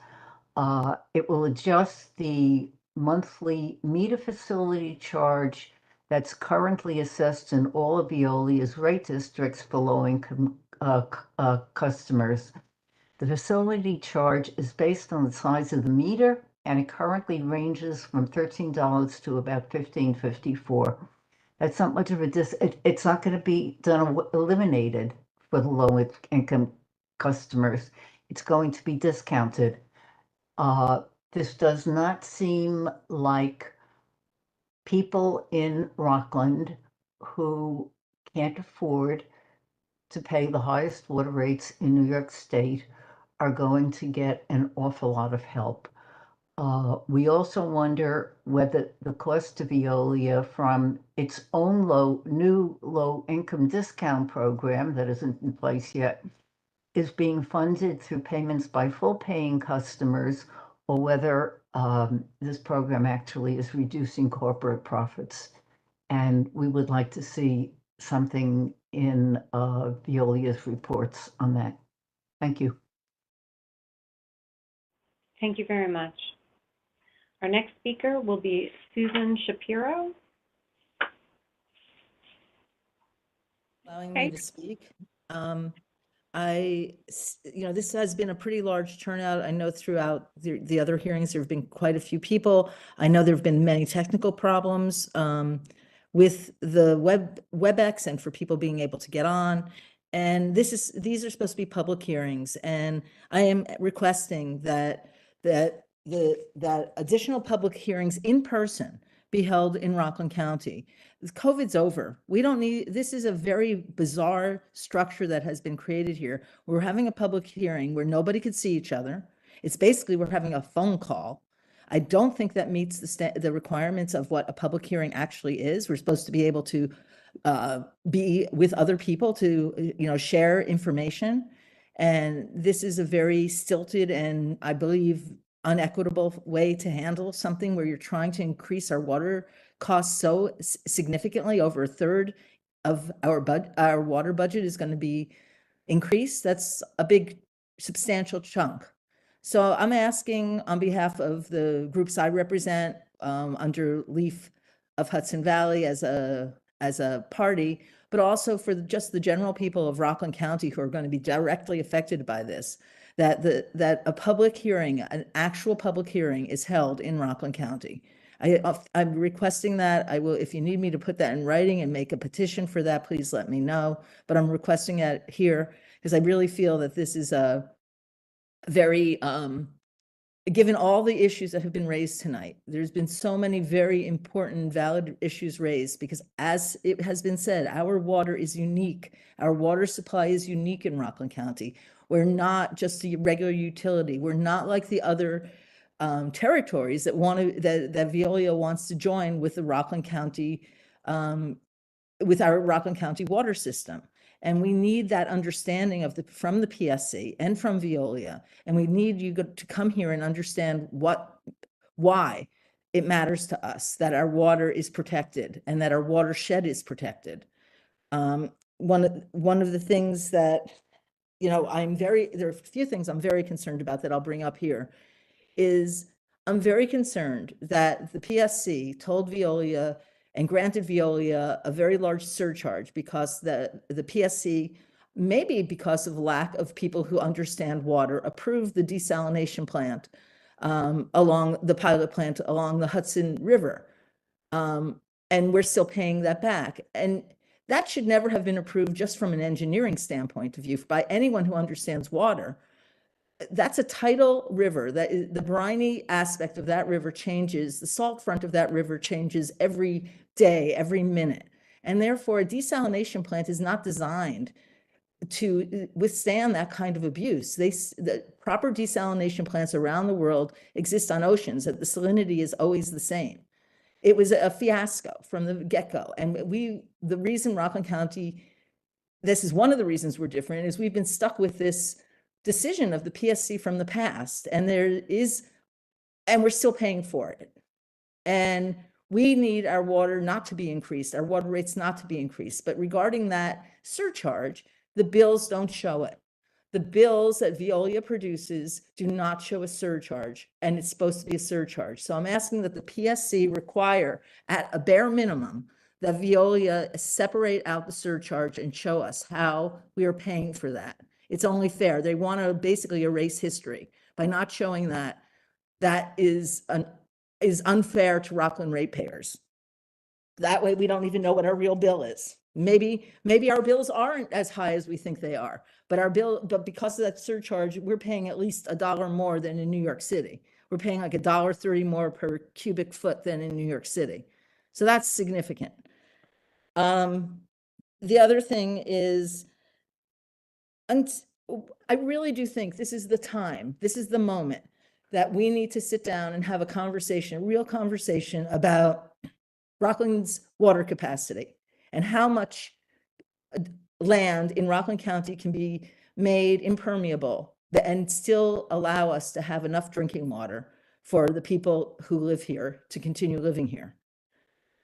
Speaker 16: It will adjust the monthly meter facility charge that's currently assessed in all of Veolia's rate districts for low-income customers. The facility charge is based on the size of the meter, and it currently ranges from $13 to about $15.54. That's not much of it's not going to be eliminated for the low-income customers. It's going to be discounted. This does not seem like people in Rockland who can't afford to pay the highest water rates in New York State are going to get an awful lot of help. We also wonder whether the cost to Veolia from its own new low-income discount program that isn't in place yet is being funded through payments by full-paying customers or whether this program actually is reducing corporate profits. And we would like to see something in Veolia's reports on that. Thank you.
Speaker 1: Thank you very much. Our next speaker will be Susan Shapiro.
Speaker 17: Allowing me to speak. This has been a pretty large turnout. I know throughout the other hearings, there have been quite a few people. I know there have been many technical problems with the WebEx and for people being able to get on. And these are supposed to be public hearings, and I am requesting that additional public hearings in person be held in Rockland County. COVID's over. We don't need, this is a very bizarre structure that has been created here. We're having a public hearing where nobody could see each other. It's basically, we're having a phone call. I don't think that meets the requirements of what a public hearing actually is. We're supposed to be able to be with other people to, share information. And this is a very stilted and, I believe, unequitable way to handle something where you're trying to increase our water costs so significantly. Over a third of our water budget is going to be increased. That's a big, substantial chunk. So I'm asking on behalf of the groups I represent under Leaf of Hudson Valley as a party, but also for just the general people of Rockland County who are going to be directly affected by this, that a public hearing, an actual public hearing, is held in Rockland County. I'm requesting that. I will, if you need me to put that in writing and make a petition for that, please let me know. But I'm requesting it here because I really feel that this is a very, given all the issues that have been raised tonight, there's been so many very important, valid issues raised because, as it has been said, our water is unique. Our water supply is unique in Rockland County. We're not just a regular utility. We're not like the other territories that that Veolia wants to join with the Rockland County, with our Rockland County water system. And we need that understanding from the PSC and from Veolia. And we need you to come here and understand why it matters to us that our water is protected and that our watershed is protected. One of the things that, there are a few things I'm very concerned about that I'll bring up here is I'm very concerned that the PSC told Veolia and granted Veolia a very large surcharge because the PSC, maybe because of lack of people who understand water, approved the desalination plant along the pilot plant along the Hudson River. And we're still paying that back. And that should never have been approved just from an engineering standpoint of view by anyone who understands water. That's a tidal river. That is, the briny aspect of that river changes. The salt front of that river changes every day, every minute. And therefore, a desalination plant is not designed to withstand that kind of abuse. The proper desalination plants around the world exist on oceans that the salinity is always the same. It was a fiasco from the get-go. And the reason Rockland County, this is one of the reasons we're different, is we've been stuck with this decision of the PSC from the past, and we're still paying for it. And we need our water not to be increased, our water rates not to be increased. But regarding that surcharge, the bills don't show it. The bills that Veolia produces do not show a surcharge, and it's supposed to be a surcharge. So I'm asking that the PSC require, at a bare minimum, that Veolia separate out the surcharge and show us how we are paying for that. It's only fair. They want to basically erase history by not showing that. That is unfair to Rockland ratepayers. That way we don't even know what our real bill is. Maybe our bills aren't as high as we think they are, but because of that surcharge, we're paying at least $1 more than in New York City. We're paying like $1.30 more per cubic foot than in New York City. So that's significant. The other thing is, and I really do think this is the time, this is the moment that we need to sit down and have a conversation, a real conversation about Rockland's water capacity and how much land in Rockland County can be made impermeable and still allow us to have enough drinking water for the people who live here to continue living here.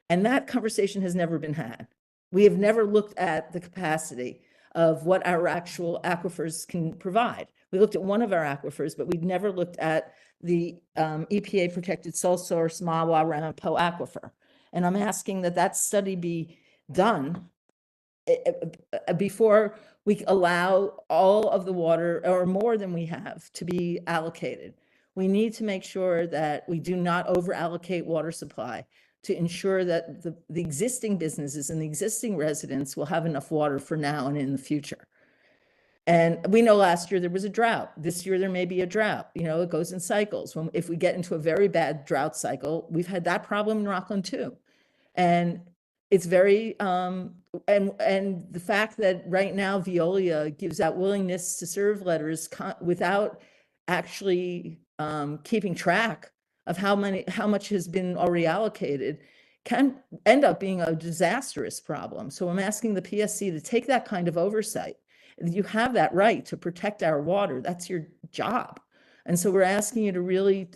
Speaker 17: And that conversation has never been had. We have never looked at the capacity of what our actual aquifers can provide. We looked at one of our aquifers, but we'd never looked at the EPA protected sole source Mahwah Ramapo aquifer. And I'm asking that that study be done before we allow all of the water or more than we have to be allocated. We need to make sure that we do not over allocate water supply to ensure that the existing businesses and the existing residents will have enough water for now and in the future. And we know last year there was a drought. This year there may be a drought. You know, it goes in cycles. If we get into a very bad drought cycle, we've had that problem in Rockland too. And it's very, and the fact that right now Veolia gives out willingness to serve letters without actually keeping track of how much has been already allocated can end up being a disastrous problem. So I'm asking the PSC to take that kind of oversight. You have that right to protect our water. That's your job. And so we're asking you to really,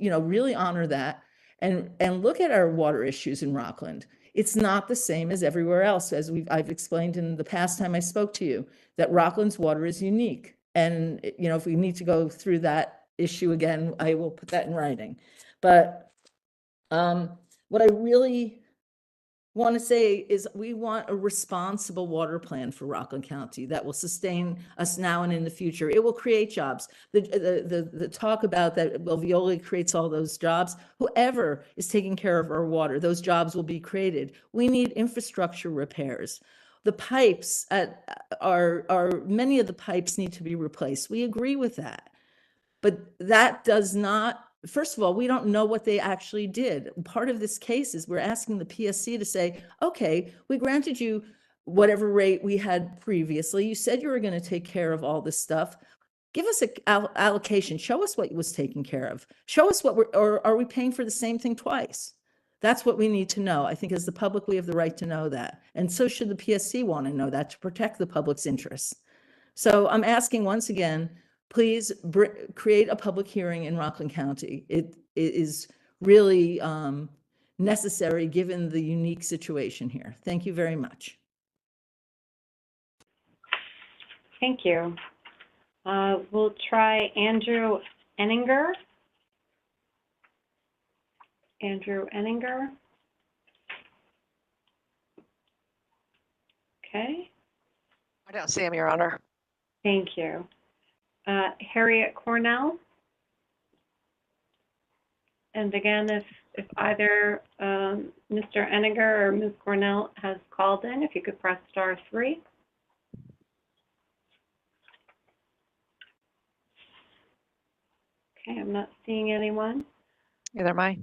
Speaker 17: really honor that and look at our water issues in Rockland. It's not the same as everywhere else, as I've explained in the past time I spoke to you, that Rockland's water is unique. And, if we need to go through that issue again, I will put that in writing. But what I really want to say is we want a responsible water plan for Rockland County that will sustain us now and in the future. It will create jobs. The talk about that, well, Veolia creates all those jobs. Whoever is taking care of our water, those jobs will be created. We need infrastructure repairs. The pipes many of the pipes need to be replaced. We agree with that. But that does not, first of all, we don't know what they actually did. Part of this case is we're asking the PSC to say, okay, we granted you whatever rate we had previously. You said you were going to take care of all this stuff. Give us an allocation. Show us what was taken care of. Show us or are we paying for the same thing twice? That's what we need to know. I think as the public, we have the right to know that. And so should the PSC want to know that to protect the public's interests. So I'm asking once again, please create a public hearing in Rockland County. It is really necessary given the unique situation here. Thank you very much.
Speaker 1: Thank you. We'll try Andrew Enninger. Andrew Enninger. Okay.
Speaker 14: I don't see him, Your Honor.
Speaker 1: Thank you. Harriet Cornell. And again, if either Mr. Enninger or Ms. Cornell has called in, if you could press *3. Okay, I'm not seeing anyone.
Speaker 14: Neither am I.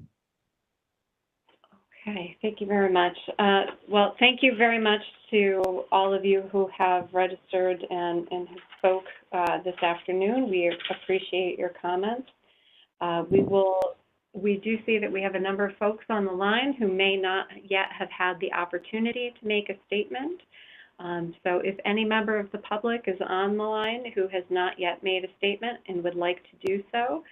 Speaker 1: Okay, thank you very much. Well, thank you very much to all of you who have registered and who spoke this afternoon. We appreciate your comments. We do see that we have a number of folks on the line who may not yet have had the opportunity to make a statement. So if any member of the public is on the line who has not yet made a statement and would like to do so,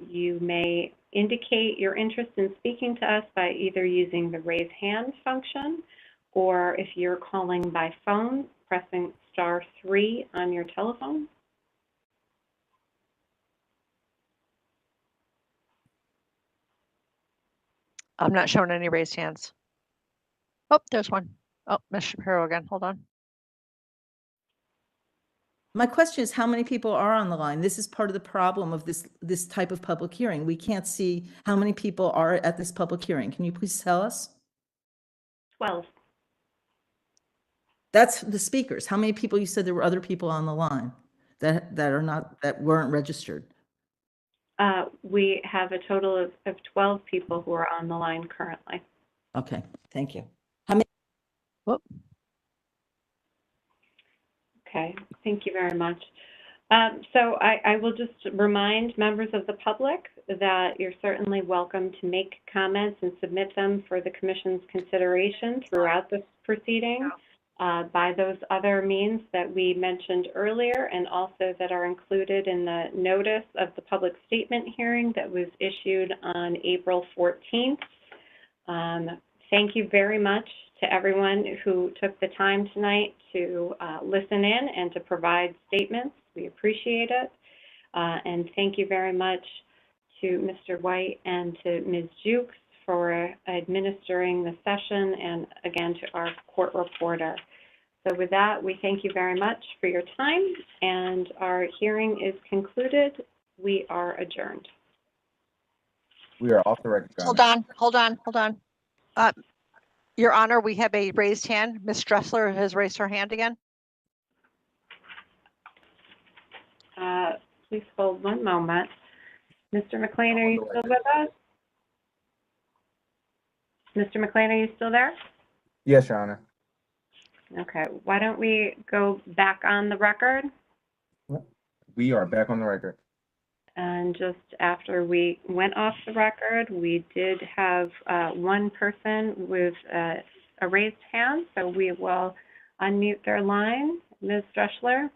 Speaker 1: you may indicate your interest in speaking to us by either using the raise hand function, or if you're calling by phone, pressing *3 on your telephone.
Speaker 14: I'm not showing any raised hands. Oh, there's one. Oh, Ms. Shapiro again. Hold on.
Speaker 17: My question is, how many people are on the line? This is part of the problem of this type of public hearing. We can't see how many people are at this public hearing. Can you please tell us?
Speaker 1: 12.
Speaker 17: That's the speakers. How many people? You said there were other people on the line that weren't registered.
Speaker 1: We have a total of 12 people who are on the line currently.
Speaker 17: Okay, thank you. How many?
Speaker 14: Whoop.
Speaker 1: Okay, thank you very much. So I will just remind members of the public that you're certainly welcome to make comments and submit them for the Commission's consideration throughout this proceeding. by those other means that we mentioned earlier, and also that are included in the notice of the public statement hearing that was issued on April 14th. Thank you very much to everyone who took the time tonight to listen in and to provide statements. We appreciate it. And thank you very much to Mr. White and to Ms. Jukes for administering the session, and again to our court reporter. So with that, we thank you very much for your time, and our hearing is concluded. We are adjourned.
Speaker 18: We are off the record.
Speaker 14: Hold on. Your Honor, we have a raised hand. Ms. Dressler has raised her hand again.
Speaker 1: Please hold one moment. Mr. McLean, are you still with us? Mr. McLean, are you still there?
Speaker 18: Yes, Your Honor.
Speaker 1: Okay, why don't we go back on the record?
Speaker 18: We are back on the record.
Speaker 1: And just after we went off the record, we did have one person with a raised hand, so we will unmute their line. Ms. Dressler?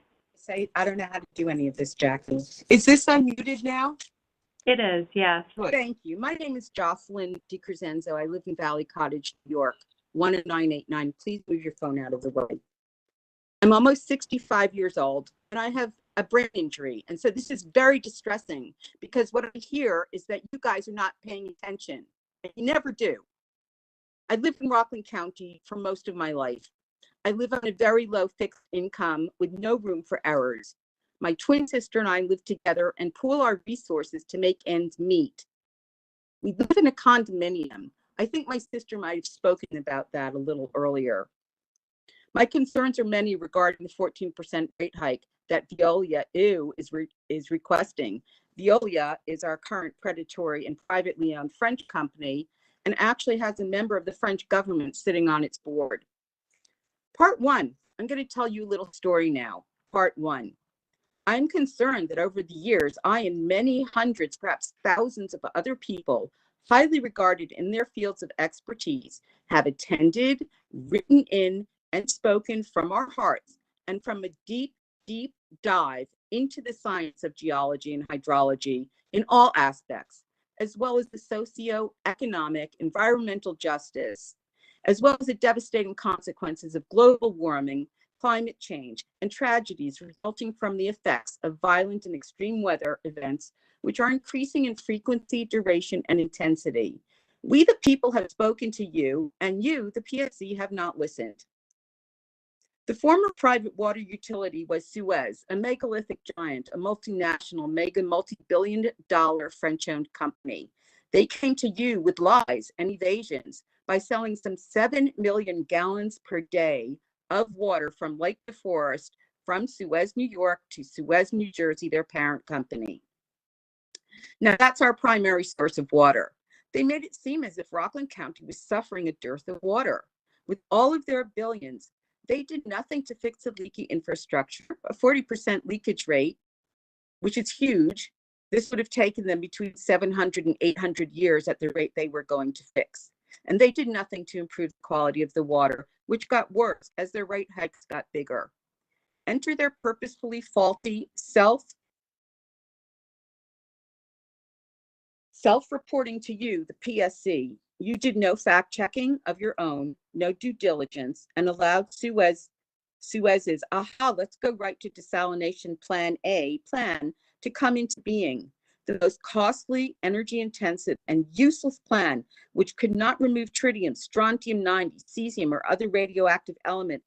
Speaker 13: I don't know how to do any of this, Jackie. Is this unmuted now?
Speaker 1: It is, yes.
Speaker 13: Thank you. My name is Jocelyn DiCrescenzo. I live in Valley Cottage, New York, 10989. Please move your phone out of the way. I'm almost 65 years old, and I have a brain injury. And so this is very distressing, because what I hear is that you guys are not paying attention, and you never do. I lived in Rockland County for most of my life. I live on a very low fixed income with no room for errors. My twin sister and I live together and pool our resources to make ends meet. We live in a condominium. I think my sister might have spoken about that a little earlier. My concerns are many regarding the 14% rate hike that Veolia is requesting. Veolia is our current predatory and privately owned French company, and actually has a member of the French government sitting on its board. Part one, I'm going to tell you a little story now. Part one. I'm concerned that over the years, I and many hundreds, perhaps thousands of other people, highly regarded in their fields of expertise, have attended, written in, and spoken from our hearts, and from a deep, deep dive into the science of geology and hydrology in all aspects, as well as the socio-economic, environmental justice, as well as the devastating consequences of global warming, climate change, and tragedies resulting from the effects of violent and extreme weather events, which are increasing in frequency, duration, and intensity. We, the people, have spoken to you, and you, the PSC, have not listened. The former private water utility was Suez, a megalithic giant, a multinational, multi-billion-dollar French-owned company. They came to you with lies and evasions by selling some 7 million gallons per day of water from Lake DeForest from Suez, New York to Suez, New Jersey, their parent company. Now, that's our primary source of water. They made it seem as if Rockland County was suffering a dearth of water. With all of their billions, they did nothing to fix the leaky infrastructure, a 40% leakage rate, which is huge. This would have taken them between 700 and 800 years at the rate they were going to fix. And they did nothing to improve the quality of the water, which got worse as their rate hikes got bigger. Enter their purposefully faulty self-reporting to you, the PSC. You did no fact-checking of your own, no due diligence, and allowed Suez's, let's go right to desalination plan A plan to come into being. The most costly, energy-intensive, and useless plan, which could not remove tritium, strontium-90, cesium, or other radioactive elements,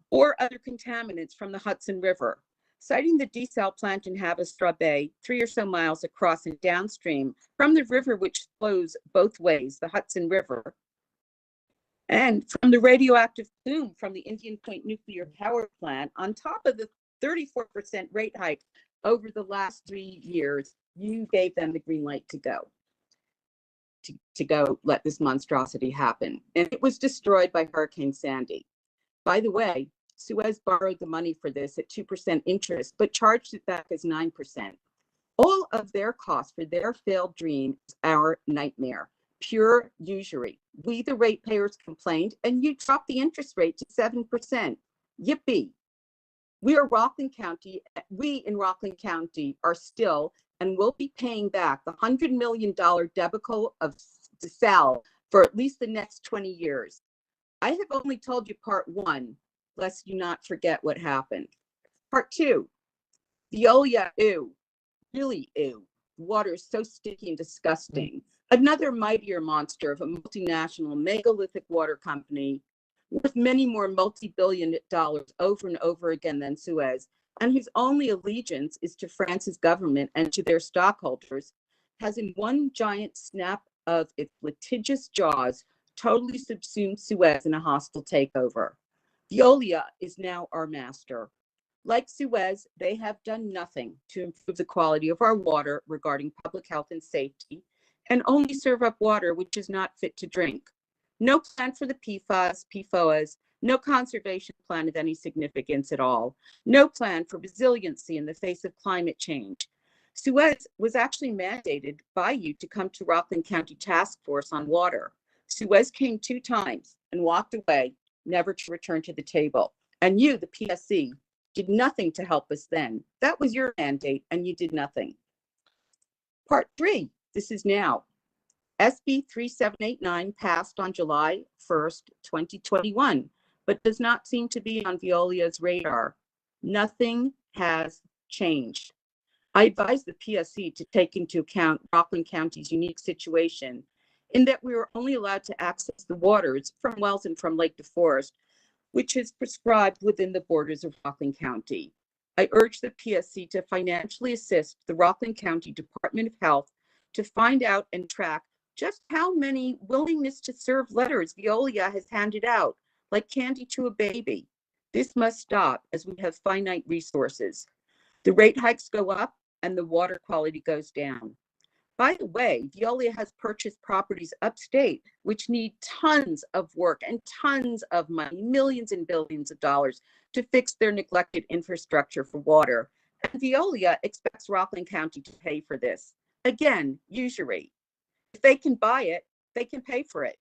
Speaker 13: or other contaminants from the Hudson River. Citing the desal plant in Haverstraw Bay, 3 or so miles across and downstream from the river which flows both ways, the Hudson River, and from the radioactive plume from the Indian Point nuclear power plant, on top of the 34% rate hike over the last 3 years, you gave them the green light to go let this monstrosity happen. And it was destroyed by Hurricane Sandy. By the way, Suez borrowed the money for this at 2% interest, but charged it back as 9%. All of their costs for their failed dream is our nightmare, pure usury.
Speaker 19: We, the ratepayers, complained, and you dropped the interest rate to 7%. Yippee. We in Rockland County are still and will be paying back the $100 million debacle of DeSalle for at least the next 20 years. I have only told you part one, lest you not forget what happened. Part two, Veolia, ew, really ew. Water is so sticky and disgusting. Another mightier monster of a multinational megalithic water company worth many more multi-billion dollars over and over again than Suez, and whose only allegiance is to France's government and to their stockholders, has in one giant snap of its litigious jaws totally subsumed Suez in a hostile takeover. Veolia is now our master. Like Suez, they have done nothing to improve the quality of our water regarding public health and safety, and only serve up water which is not fit to drink. No plan for the PFAS, PFOAs, no conservation plan of any significance at all, no plan for resiliency in the face of climate change. Suez was actually mandated by you to come to Rockland County Task Force on Water. Suez came 2 times and walked away, never to return to the table. And you, the PSC, did nothing to help us then. That was your mandate, and you did nothing. Part 3, this is now. SB 3789 passed on July 1st, 2021, but does not seem to be on Veolia's radar. Nothing has changed. I advise the PSC to take into account Rockland County's unique situation in that we were only allowed to access the waters from wells and from Lake DeForest, which is prescribed within the borders of Rockland County. I urge the PSC to financially assist the Rockland County Department of Health to find out and track just how many willingness to serve letters Veolia has handed out, like candy to a baby. This must stop as we have finite resources. The rate hikes go up and the water quality goes down. By the way, Veolia has purchased properties upstate, which need tons of work and tons of money, millions and billions of dollars, to fix their neglected infrastructure for water. And Veolia expects Rockland County to pay for this. Again, usury. If they can buy it, they can pay for it.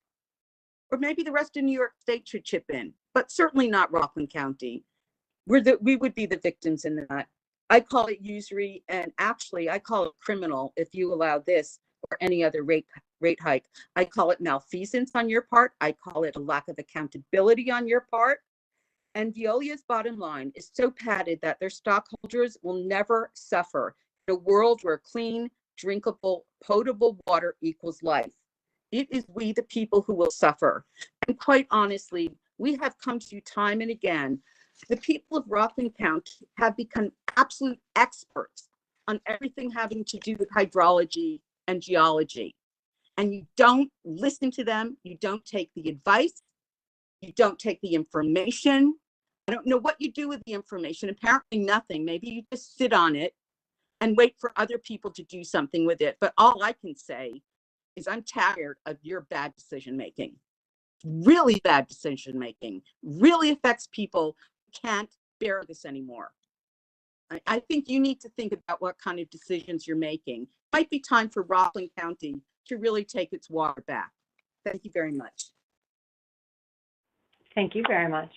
Speaker 19: Or maybe the rest of New York State should chip in, but certainly not Rockland County. We would be the victims in that. I call it usury, and actually I call it criminal if you allow this or any other rate hike. I call it malfeasance on your part. I call it a lack of accountability on your part. And Veolia's bottom line is so padded that their stockholders will never suffer in a world where clean, drinkable, potable water equals life. It is we, the people, who will suffer. And quite honestly, we have come to you time and again. The people of Rockland County have become absolute experts on everything having to do with hydrology and geology. And you don't listen to them. You don't take the advice. You don't take the information. I don't know what you do with the information. Apparently nothing. Maybe you just sit on it and wait for other people to do something with it. But all I can say is I'm tired of your bad decision-making. Really bad decision-making. Really affects people who can't bear this anymore. I think you need to think about what kind of decisions you're making. Might be time for Rockland County to really take its water back. Thank you very much.
Speaker 1: Thank you very much.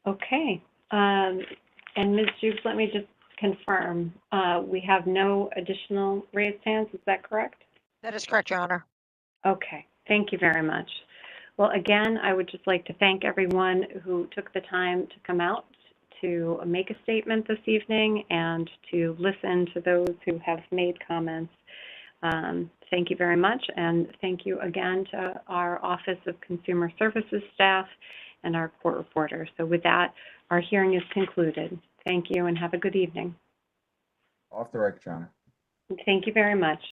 Speaker 1: Okay. And Ms. Jukes, let me just confirm. We have no additional raised hands. Is that correct?
Speaker 14: That is correct, Your Honor.
Speaker 1: Okay. Thank you very much. Well, again, I would just like to thank everyone who took the time to come out to make a statement this evening and to listen to those who have made comments. Thank you very much, and thank you again to our Office of Consumer Services staff and our court reporter. So with that, our hearing is concluded. Thank you and have a good evening.
Speaker 18: Off the record, Your Honor.
Speaker 1: Thank you very much.